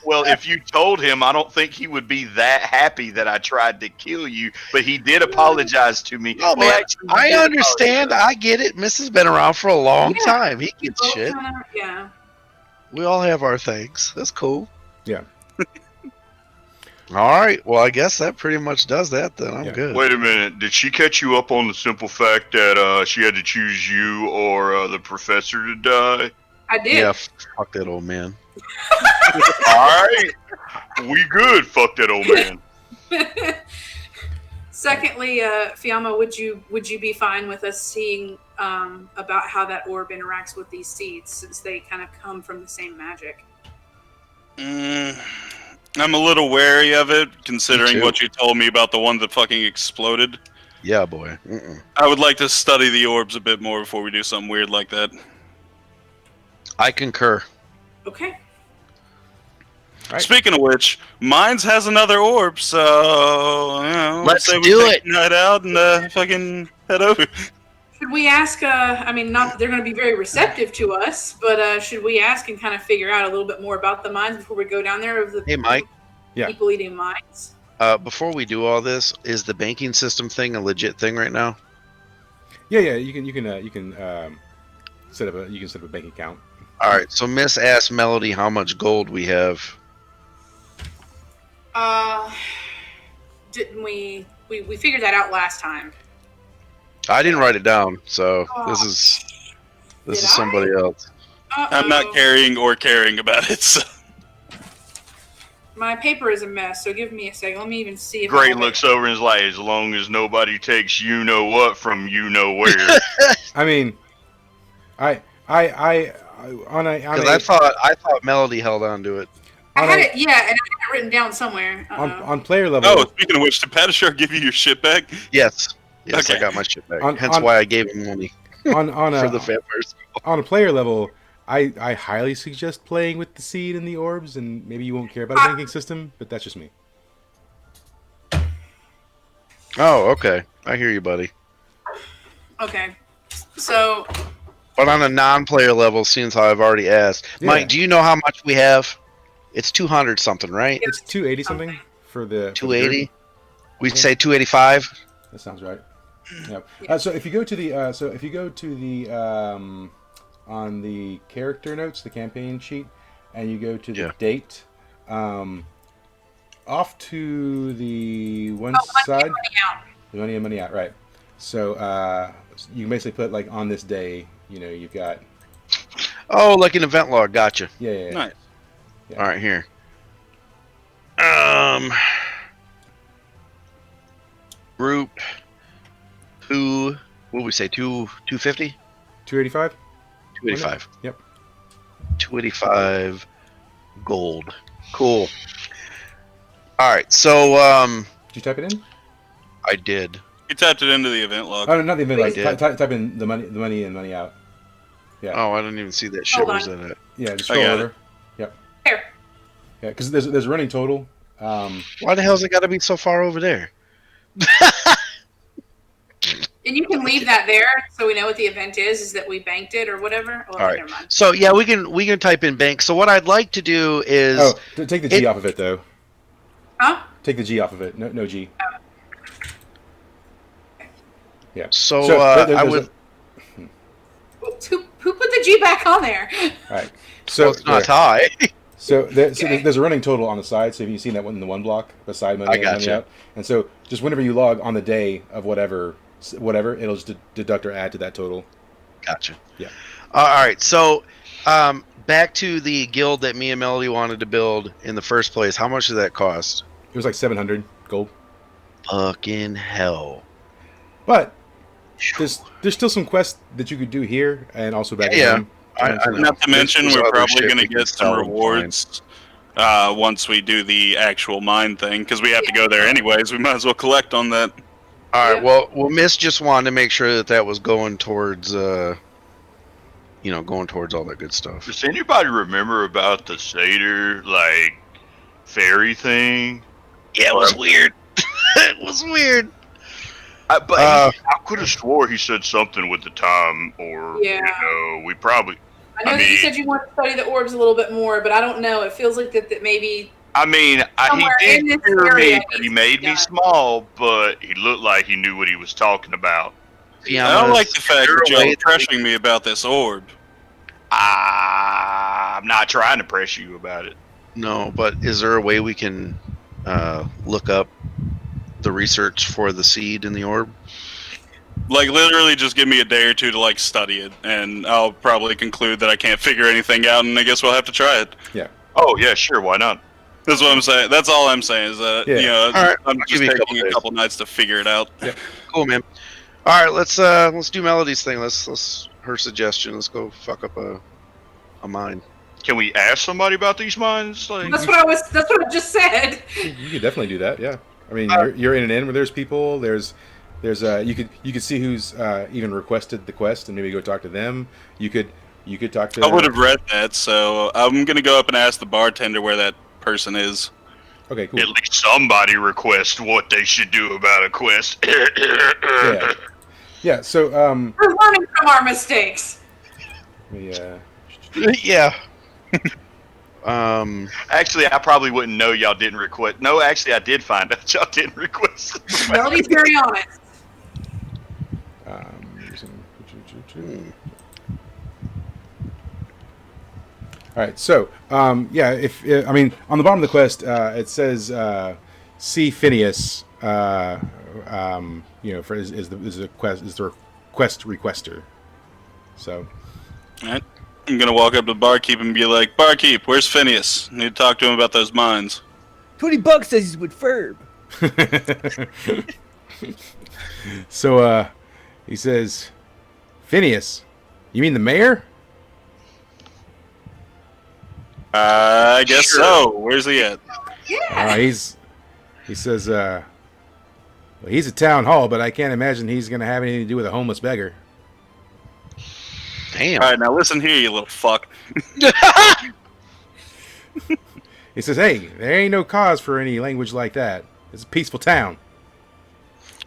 Well, if you told him, I don't think he would be that happy that I tried to kill you. But he did apologize to me. Oh, Well, man, actually, he I did understand. apologize. I get it. Miss has been around for a long Yeah. time. He gets Both shit. kinda- yeah. We all have our things. That's cool. Yeah. All right. Well, I guess that pretty much does that. Then I'm Yeah. good. Wait a minute. Did she catch you up on the simple fact that she had to choose you or the professor to die? I did. Yeah. Fuck that old man. All right. We good. Fuck that old man. Secondly, Fiamma, would you be fine with us seeing about how that orb interacts with these seeds, since they kind of come from the same magic? I'm a little wary of it, Me considering too. what you told me about the one that fucking exploded. Yeah, boy. Mm-mm. I would like to study the orbs a bit more before we do something weird like that. I concur. Okay. Right. Speaking of which, Mines has another orb, so Let's say do we take it. a night out and fucking head over. Should we ask? I mean, not that they're going to be very receptive to us, but should we ask and kind of figure out a little bit more about the mines before we go down there? Of the Hey, Mike. Yeah. people eating mines. Before we do all this, is the banking system thing a legit thing right now? Yeah. You can set up a bank account. All right. So Miss asked Melody how much gold we have. Didn't we figured that out last time? I didn't write it down, so this is Did somebody else. I'm not caring or caring about it. So. My paper is a mess, so give me a second. Let me even see if Gray looks over and is like, as long as nobody takes you know what from you know where. I mean, I thought Melody held on to it. I had it, yeah, and I had it written down somewhere. On player level. Oh, speaking of which, did Patashar give you your shit back? Yes, Okay. I got my shit back. Hence why I gave him money on for the vampires. On a player level, I highly suggest playing with the seed and the orbs, and maybe you won't care about a banking system, but that's just me. Oh, okay. I hear you, buddy. Okay, so. But on a non-player level, since I've already asked, Yeah. Mike, do you know how much we have? It's 200 something, right? It's 280 something for the 280. We'd say 285. That sounds right. Yeah. So if you go to the on the character notes, the campaign sheet, and you go to the date, off to the one side, the money in, money out, right? So you can basically put like on this day, you've got. Oh, like an event log. Gotcha. Yeah. Nice. Yeah. All right, here. Group. What would we say? 250? 285. 285. Yep. 285 gold. Cool. All right, so Did you type it in? I did. You tapped it into the event log. Oh, no, not the event. I Like, did. type in the money in, money out. Yeah. Oh, I didn't even see that shit. Hold Where's on. that at? Yeah, just I scroll got over. Yep. Here. Yeah, because there's a running total. Why the hell's it got to be so far over there? And you can leave that there, so we know what the event is that we banked it or whatever. Oh, All right. never mind. So yeah, we can type in bank. So what I'd like to do is Take the G off of it though. Huh? Take the G off of it. No G. Yeah. So, there's I would. Who put the G back on there? All right. So Well, it's not high. there's a running total on the side. So if you've seen that one in the one block beside money I in, money gotcha. out, and so just whenever you log on the day of whatever, it'll just deduct or add to that total. Gotcha. Yeah. All right. So back to the guild that me and Melody wanted to build in the first place. How much did that cost? It was like 700 gold. Fucking hell. But there's still some quests that you could do here and also back Yeah. home. I know. Not to mention, There's we're other probably shit going to we can get sell some and rewards once we do the actual mine thing, because we have to go there anyways. We might as well collect on that. All right. Well, Miss just wanted to make sure that was going towards, going towards all that good stuff. Does anybody remember about the satyr, fairy thing? Yeah, it was weird. It was weird. But I could have swore he said something with the time, or, Yeah. we probably... I know that you said you want to study the orbs a little bit more, but I don't know. It feels like that maybe. I mean, he Somewhere did in this hear me, area but he needs to made be me done. small, but he looked like he knew what he was talking about. Yeah, I don't like the fact that y'all way are pressuring me about this orb. I'm not trying to press you about it. No, but is there a way we can look up the research for the seed in the orb? Literally just give me a day or two to, study it, and I'll probably conclude that I can't figure anything out, and I guess we'll have to try it. Oh, yeah, sure, why not? That's what I'm saying. That's all I'm saying, is that, All right, I'm I'll just give you a taking couple a days. couple nights to figure it out. Cool, man. All right, let's do Melody's thing. Let's her suggestion. Let's go fuck up a mine. Can we ask somebody about these mines? That's what I just said. You could definitely do that. Yeah. I mean, you're in an inn where there's people. There's you could see who's even requested the quest and maybe go talk to them. You could talk to. I would have read that, so I'm gonna go up and ask the bartender where that person is. Okay, cool. At least somebody requests what they should do about a quest. Yeah. Yeah. So We're learning from our mistakes. yeah. Yeah. Actually, I probably wouldn't know y'all didn't request. No, actually, I did find out y'all didn't request. Melody's very honest. All right, so yeah, if I mean on the bottom of the quest, it says see Phineas. You know, for is the quest requester. So, All right. I'm gonna walk up to the barkeep and be like, "Barkeep, where's Phineas? Need to talk to him about those mines." $20 says he's with Ferb. so he says, Phineas, you mean the mayor? I guess Sure. so. Where's he at? Yeah. He says, well, he's at town hall, but I can't imagine he's going to have anything to do with a homeless beggar. Damn. All right, now listen here, you little fuck. He says, hey, there ain't no cause for any language like that. It's a peaceful town.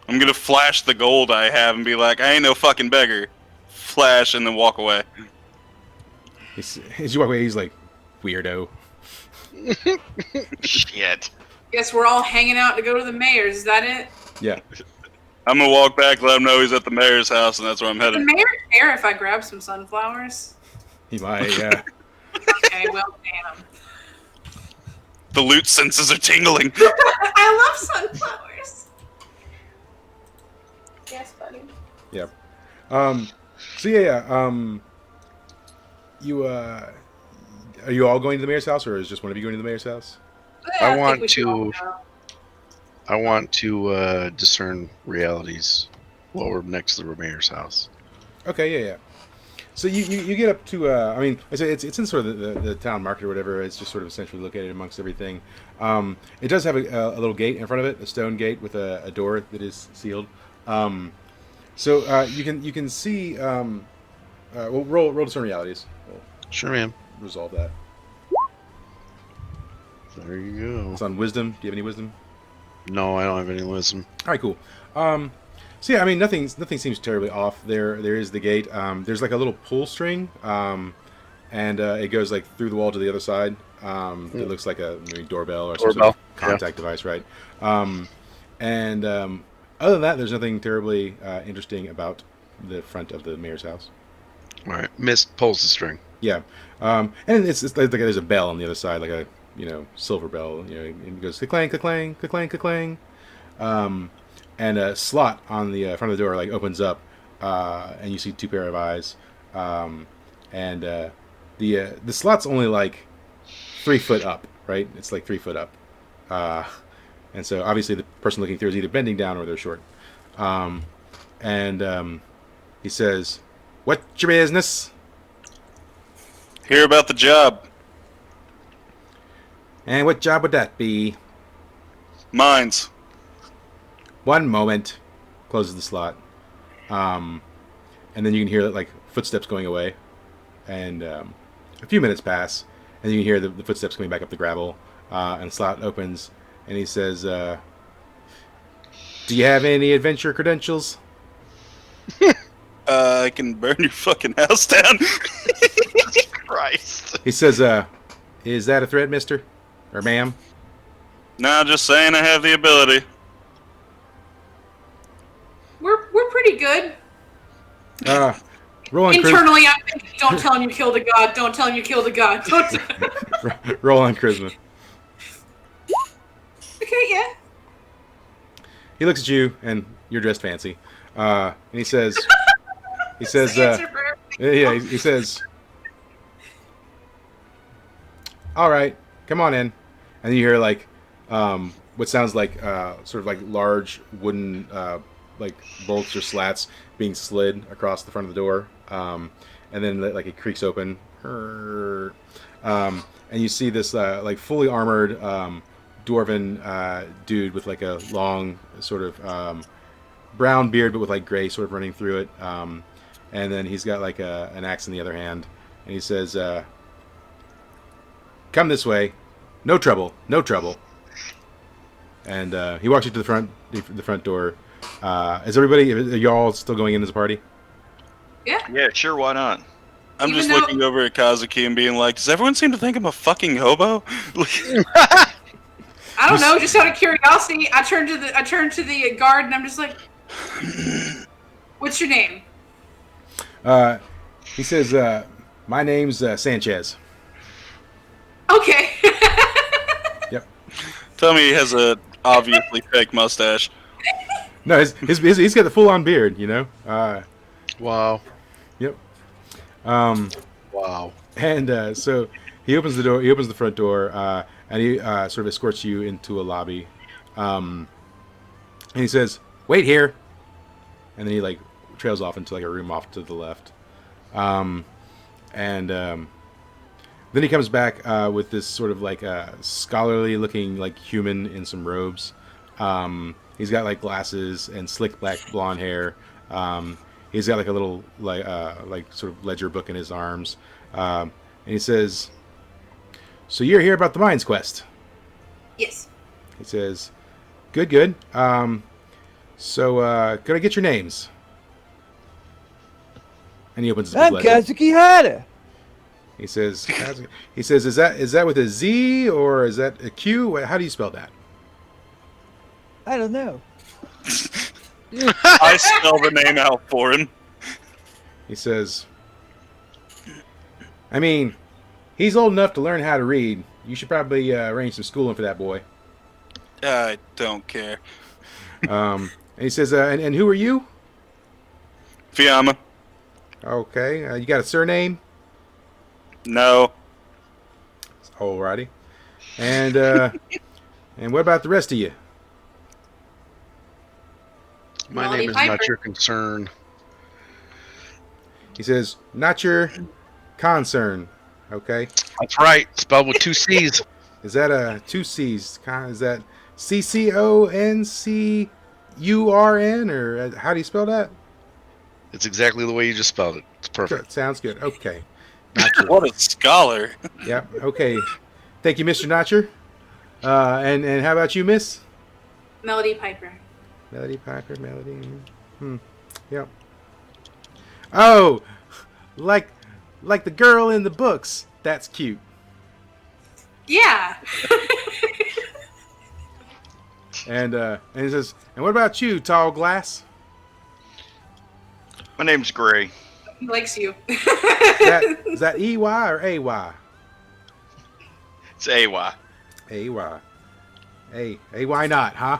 I'm gonna flash the gold I have and be like, "I ain't no fucking beggar." Flash and then walk away. As you walk away, he's like, weirdo. Shit. Guess we're all hanging out to go to the mayor's. Is that it? Yeah. I'm gonna walk back, let him know he's at the mayor's house, and that's where I'm Does the headed. mayor care if I grab some sunflowers? He might, yeah. Okay, well, damn. The loot senses are tingling. I love sunflowers. Yes, buddy. Yeah. So yeah. You are you all going to the mayor's house, or is just one of you going to the mayor's house? Yeah, I think want we should all to- go. I want to discern realities while we're next to the mayor's house. Okay. Yeah. Yeah. So you get up to I mean I say it's in sort of the town market or whatever. It's just sort of essentially located amongst everything. It does have a little gate in front of it, a stone gate with a door that is sealed. So you can see. Well, roll discern realities. We'll Sure, man. resolve that. There you go. It's on wisdom. Do you have any wisdom? No, I don't have any wisdom. All right, cool. So yeah, I mean nothing seems terribly off. There is the gate. There's like a little pull string, and it goes like through the wall to the other side. It looks like a maybe doorbell or some sort Doorbell, of contact device, right? And other than that, there's nothing terribly interesting about the front of the mayor's house. All right. Mist pulls the string. Yeah, and it's like there's a bell on the other side, like a silver bell. And it goes clang, clang, clang, clang. And a slot on the front of the door like opens up, and you see two pair of eyes, and the slot's only like 3 foot up, right? It's like 3 foot up, and so obviously the person looking through is either bending down or they're short. And he says, "What's your business?" Hear about the job. And what job would that be? Mines. One moment. Closes the slot. And then you can hear like footsteps going away. And a few minutes pass. And you can hear the footsteps coming back up the gravel. And the slot opens. And he says, do you have any adventure credentials? I can burn your fucking house down. Christ. He says, is that a threat, mister? Or ma'am? Nah, just saying I have the ability. We're pretty good. Roll on charisma. Internally, I'm thinking, don't tell him you killed a god. Don't tell him you killed a god. Don't Roll on charisma. Okay, yeah. He looks at you, and you're dressed fancy. And he says, That's the answer for everything. yeah, he says, all right, come on in. And then you hear like what sounds like sort of like large wooden like bolts or slats being slid across the front of the door, and then like it creaks open, and you see this like fully armored dwarven dude with like a long sort of brown beard but with like gray sort of running through it, and then he's got like an axe in the other hand, and he says, come this way. No trouble. No trouble. And he walks you to the front door. Is everybody? Are y'all still going in as a party? Yeah, sure, why not? I'm Even just though- looking over at Kazuki and being like, does everyone seem to think I'm a fucking hobo? I don't know. Just out of curiosity, I turned to the guard and I'm just like, "What's your name?" He says, "My name's Sanchez." Okay. Yep. Tell me he has a obviously fake mustache. No, he's got the full on beard. You know. Wow. Yep. Wow. And so he opens the door. He opens the front door, and he sort of escorts you into a lobby. And he says, "Wait here," and then he like trails off into like a room off to the left. Then he comes back with this sort of like scholarly looking like human in some robes. He's got like glasses and slick black blonde hair. He's got like a little like sort of ledger book in his arms. And he says, "So you're here about the Mines Quest?" Yes. He says, "Good, good. So could I get your names?" And he opens his I'm ledger. Kazuki Hara. He says, "Is that with a Z or is that a Q? How do you spell that?" I don't know. I spell the name out for him. He says, "I mean, he's old enough to learn how to read. You should probably arrange some schooling for that boy." I don't care. And he says, and who are you?" Fiamma. "Okay. You got a surname?" No. Alrighty. And and what about the rest of you?" My Melody name is Piper. not your concern. He says, "Not your concern." Okay. That's right. Spelled with 2 C's. Is that a 2 C's? Is that CCONCURN, or how do you spell that? It's exactly the way you just spelled it. It's perfect. Good. Sounds good. Okay. Notcher. What a scholar. Yep. Okay. Thank you, Mr. Notcher. And how about you, Miss? Melody Piper. Melody Piper. Melody. Yep. Oh, like the girl in the books. That's cute. Yeah. And he says, "And what about you, Tall Glass?" My name's Gray. He likes you. Is that EY or AY? It's AY. AY. Hey, why not, huh?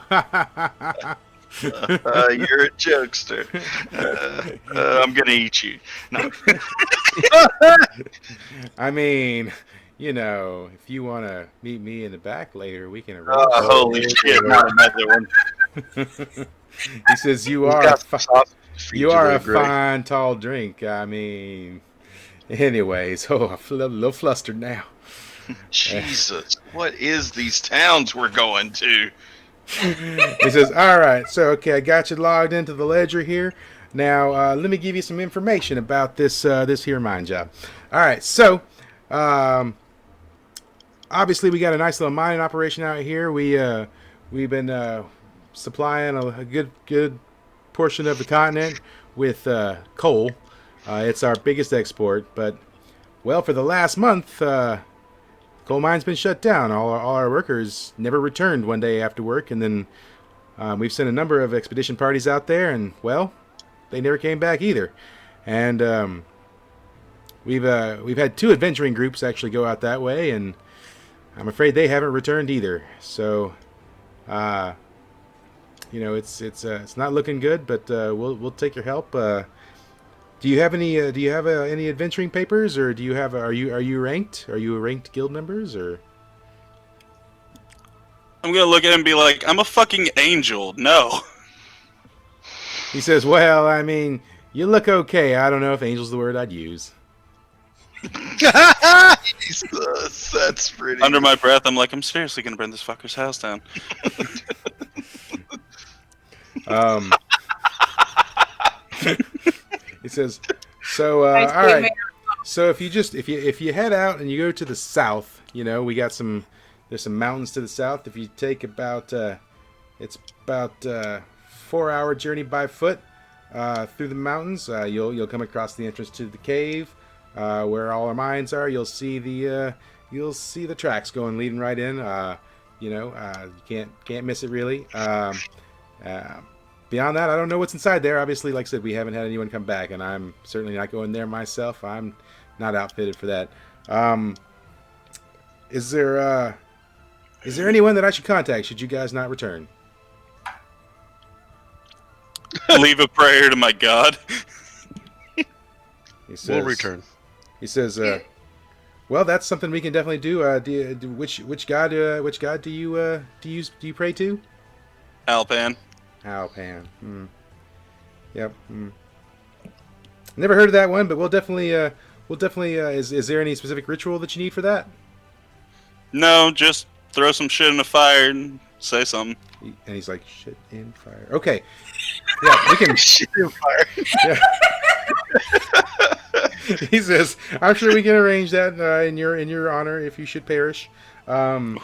You're a jokester. I'm gonna eat you. No. I mean, you know, if you want to meet me in the back later, we can arrange. Holy shit! Not another one. He says, "You He's are got some sausage for you are there, a Gray. fine, tall drink." I mean, anyways, I'm a little flustered now. Jesus, what is these towns we're going to? He says, "All right, so okay, I got you logged into the ledger here. Now, let me give you some information about this here mine job. All right, so obviously we got a nice little mining operation out here. We've been supplying a good portion of the continent with coal. It's our biggest export, but well, for the last month, coal mine's been shut down. All our workers never returned one day after work, and then we've sent a number of expedition parties out there, and well, they never came back either. And we've had 2 adventuring groups actually go out that way, and I'm afraid they haven't returned either. So, you know, it's not looking good, but we'll take your help. Do you have any adventuring papers, or do you have are you ranked? Are you ranked guild members, or?" I'm gonna look at him and be like, I'm a fucking angel. No. He says, "Well, I mean, you look okay. I don't know if angel's the word I'd use." Jesus, that's pretty. Under my breath, I'm like, I'm seriously gonna burn this fucker's house down. He says, "So, all right. So if you head out and you go to the south, you know, we got some There's some mountains to the south. If you take it's about 4-hour journey by foot through the mountains. You'll come across the entrance to the cave where all our mines are. You'll see the tracks going leading right in. You can't miss it really. Beyond that, I don't know what's inside there. Obviously, like I said, we haven't had anyone come back, and I'm certainly not going there myself. I'm not outfitted for that. Is there anyone that I should contact should you guys not return? Leave a prayer to my God. He says, We'll return. He says, "Well, that's something we can definitely do. Which god do you pray to?" Alpan. Alpan. Yep. Never heard of that one, but we'll definitely. Is there any specific ritual that you need for that? No, just throw some shit in the fire and say something. And he's like, "Shit in fire." Okay. Yeah, we can. Shit in fire. Yeah. He says, "I'm sure we can arrange that in your honor if you should perish." Is And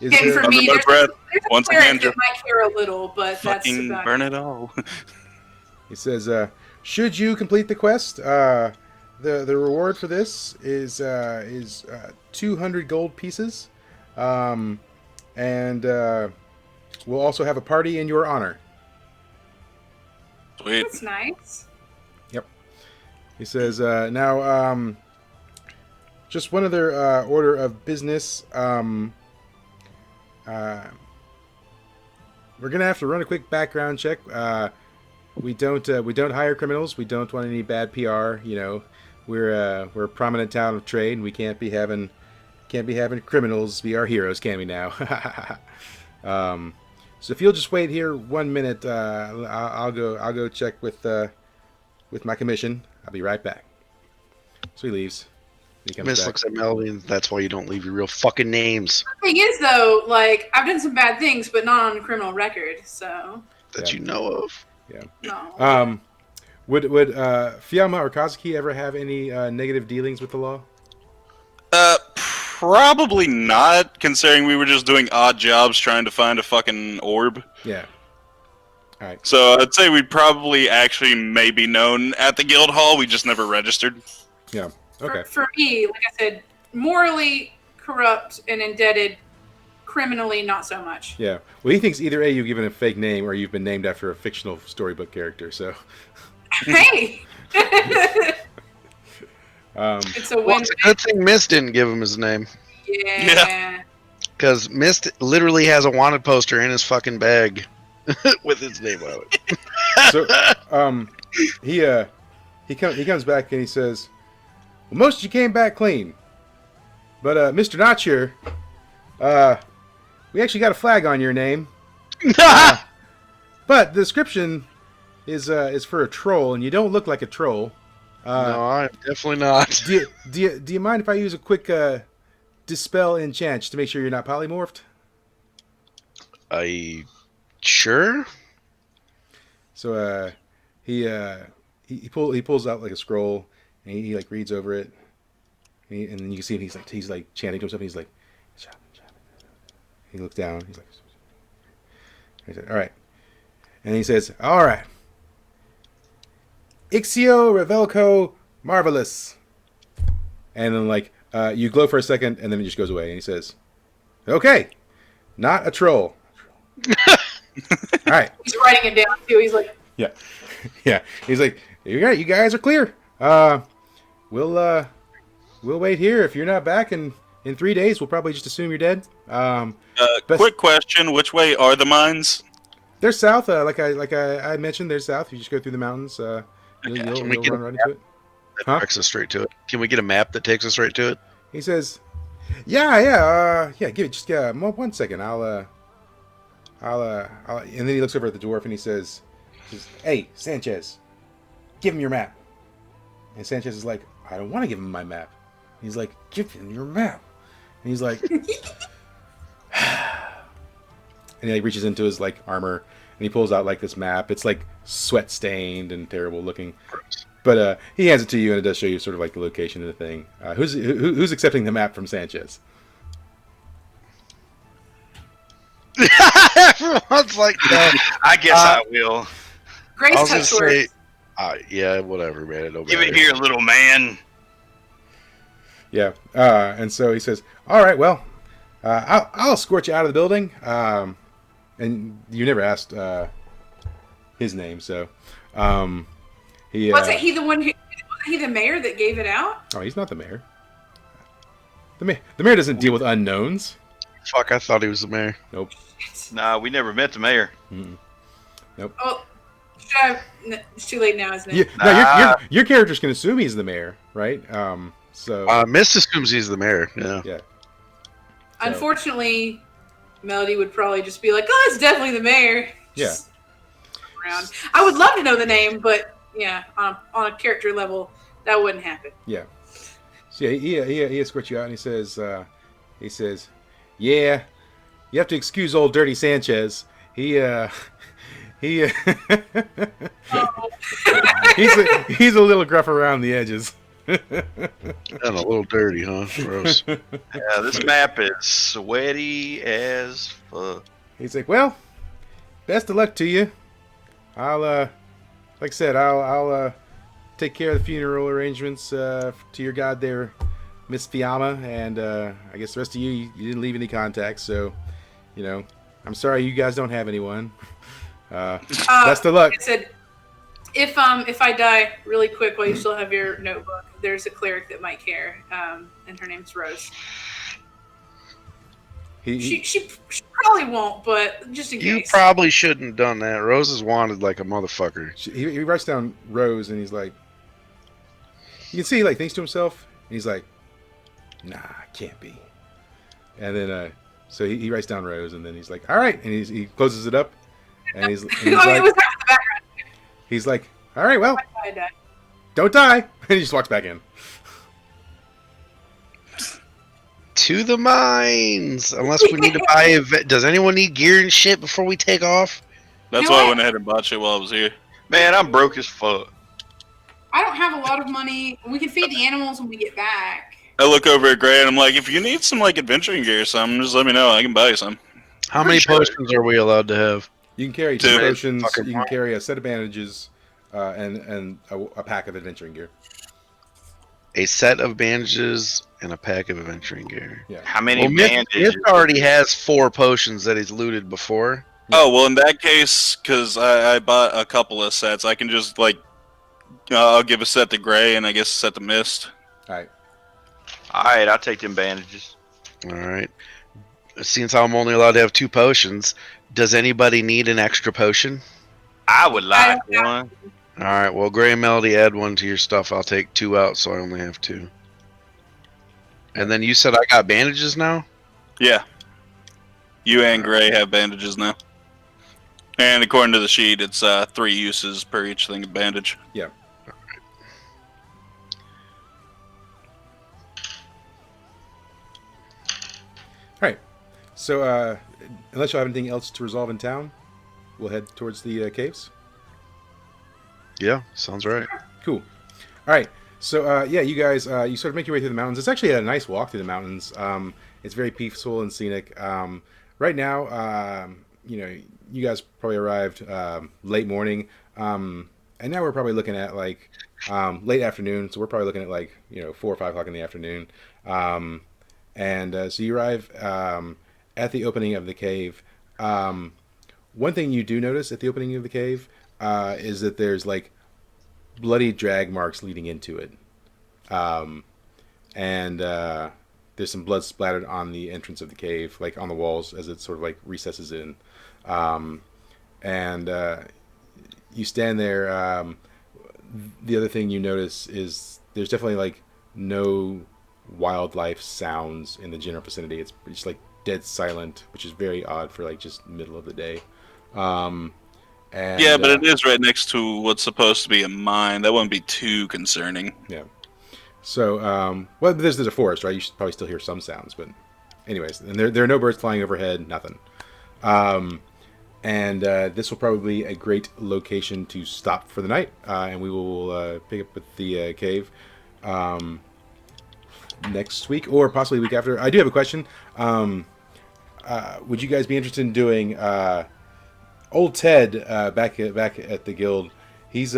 there, for me, Under my there's breath, a once cleric again, that might care a little, but that's Fucking about burn it. it all. he says, "Should you complete the quest, the reward for this is 200 gold pieces, and we'll also have a party in your honor." Sweet. That's nice. He says, "Now, just one other order of business. We're gonna have to run a quick background check. We don't hire criminals. We don't want any bad PR. You know, we're a prominent town of trade, and we can't be having criminals be our heroes, can we now?" So if you'll just wait here 1 minute, I'll go check with my commission. I'll be right back. So he leaves. He comes Miss back. looks at Melody, and that's why you don't leave your real fucking names The thing is, though, like, I've done some bad things, but not on a criminal record, so that Yeah. you know of. no. Would Fiamma or Kazuki ever have any negative dealings with the law? Probably not, considering we were just doing odd jobs trying to find a fucking orb. Yeah. All right. So I'd say we'd probably actually maybe known at the guild hall. We just never registered. Yeah. Okay. For me, like I said, morally corrupt and indebted, criminally not so much. Yeah. Well, he thinks either A, you've given a fake name, or you've been named after a fictional storybook character. So. Hey! It's a Well, win. it's a good thing Mist didn't give him his name, Yeah. because Mist literally has a wanted poster in his fucking bag with his name on it. So, he comes back and he says, "Well, most of you came back clean, but Mr. Notcher, we actually got a flag on your name, but the description is for a troll, and you don't look like a troll. No, I'm definitely not. Do you mind if I use a quick dispel enchant to make sure you're not polymorphed?" Sure. So he pulls out like a scroll and he like reads over it, and then you can see him, he's like chanting to himself. And he's like, "Shaman, Shaman." He looks down. He's like, he said, "All right," and he says, "All right, Ixio Revelco Marvelous," and then like you glow for a second, and then it just goes away. And he says, "Okay, not a troll." All right. He's writing it down, too. He's like, Yeah. Yeah. He's like, "You guys are clear. We'll wait here. If you're not back in 3 days, we'll probably just assume you're dead." Quick question: which way are the mines? They're south. Like I mentioned, they're south. You just go through the mountains. You'll Can we get run right into it. That Huh? takes us straight to it. Can we get a map that takes us right to it? He says, "Yeah. Give it just 1 second. I'll." And then he looks over at the dwarf and he says, "Hey, Sanchez, give him your map." And Sanchez is like, "I don't want to give him my map." He's like, "Give him your map." And he's like, and he like reaches into his like armor and he pulls out like this map. It's like sweat stained and terrible looking. But he hands it to you and it does show you sort of like the location of the thing. Who's accepting the map from Sanchez? It's like, no. I guess I will. I Grace was gonna touch sword. say, yeah, whatever, man. It don't Give matter. it here, little man. Yeah. And so he says, "All right, well, I'll escort you out of the building." And you never asked his name, so he Wasn't he the one who? Wasn't he the mayor that gave it out? Oh, he's not the mayor. The mayor doesn't deal with unknowns. Fuck, I thought he was the mayor. Nope. Nah, we never met the mayor. Mm-mm. Nope. Oh, it's too late now, isn't it? Yeah, no, your characters can assume he's the mayor, right? So Miss assumes he's the mayor. Yeah. yeah. Unfortunately, Melody would probably just be like, "Oh, it's definitely the mayor." Yeah. Just around. I would love to know the name, but yeah, on a character level, that wouldn't happen. Yeah. So yeah, he escorts you out, and he says, "Yeah, you have to excuse old Dirty Sanchez. He he's a little gruff around the edges." And a little dirty, huh? Gross. Yeah, this map is sweaty as fuck. He's like, "Well, best of luck to you. I'll like I said, I'll take care of the funeral arrangements to your god there, Miss Fiamma, and I guess the rest of you didn't leave any contacts, so I'm sorry you guys don't have anyone. Best of luck." I said, if I die really quick while you still have your notebook, there's a cleric that might care, and her name's Rose. She probably won't, but just in You case. probably shouldn't have done that. Rose is wanted like a motherfucker. He writes down Rose, and he's like, you can see he like thinks to himself, and he's like, "Nah, can't be." And then so he writes down Rose, and then he's like, "All right," and he closes it up, and he's It like, was after the background. he's like, "All right, well, I died. don't die," and he just walks back in. To the mines. Unless we need to buy does anyone need gear and shit before we take off? That's You know why I what? went ahead and bought shit while I was here. Man, I'm broke as fuck. I don't have a lot of money. We can feed the animals when we get back. I look over at Gray and I'm like, if you need some like adventuring gear or something, just let me know. I can buy you some. How many potions are we allowed to have? You can carry Two. 2 potions. Fucking You can carry a set of bandages, and a pack of adventuring gear. A set of bandages and a pack of adventuring gear. Yeah. How many Well, Miss bandages? already has 4 potions that he's looted before. Oh, well, in that case, because I bought a couple of sets, I can just, like, I'll give a set to Gray and I guess a set to Mist. All right. Alright, I'll take them bandages. All right. Since I'm only allowed to have 2 potions, does anybody need an extra potion? I would like I don't one. All right. Well, Gray and Melody, add 1 to your stuff. I'll take 2 out, so I only have 2. And then you said I got bandages now? Yeah. You and Gray have bandages now. And according to the sheet, it's 3 uses per each thing of bandage. Yeah. All right. So, unless you have anything else to resolve in town, we'll head towards the caves. Yeah, sounds right. Cool. All right. So, yeah, you guys, you sort of make your way through the mountains. It's actually a nice walk through the mountains. It's very peaceful and scenic. Right now, you guys probably arrived late morning, and now we're probably looking at like late afternoon. So we're probably looking at like 4 or 5 o'clock in the afternoon. So you arrive at the opening of the cave. One thing you do notice at the opening of the cave is that there's like bloody drag marks leading into it, and there's some blood splattered on the entrance of the cave, like on the walls as it sort of like recesses in. You stand there. The other thing you notice is there's definitely like no wildlife sounds in the general vicinity. It's just like dead silent, which is very odd for like just middle of the day. Yeah, but it is right next to what's supposed to be a mine. That wouldn't be too concerning. Yeah. So, well, there's a forest, right? You should probably still hear some sounds, but anyways, and there are no birds flying overhead, nothing. This will probably be a great location to stop for the night, and we will pick up with the cave next week or possibly week after. I do have a question. Would you guys be interested in doing old Ted back at the guild, he's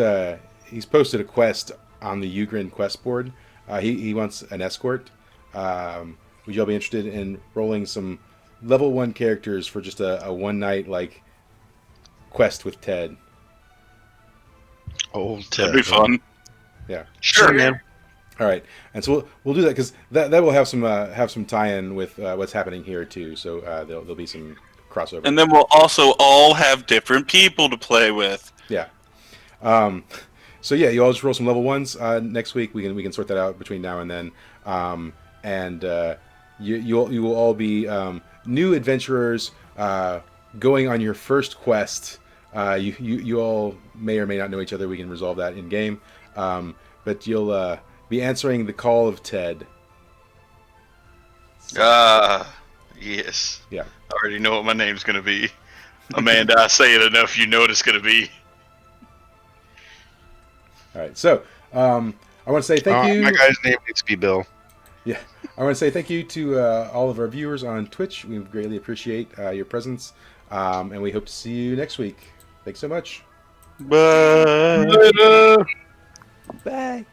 posted a quest on the Ugrin quest board. He wants an escort. Would y'all be interested in rolling some level 1 characters for just a one night like quest with Ted? Old Ted. That'd be fun. Yeah. Sure, man. All right, and so we'll do that because that will have some tie-in with what's happening here too. So there'll be some crossover. And then we'll also all have different people to play with. Yeah. So yeah, you all just roll some level 1s next week. We can sort that out between now and then. And you will all be new adventurers going on your first quest. You all may or may not know each other. We can resolve that in game. But you'll be answering the call of Ted. Yes. Yeah. I already know what my name's gonna be. Amanda, I say it enough, you know what it's gonna be. All right. So I want to say thank you. My guy's name needs to be Bill. Yeah, I want to say thank you to all of our viewers on Twitch. We greatly appreciate your presence, and we hope to see you next week. Thanks so much. Bye. Bye.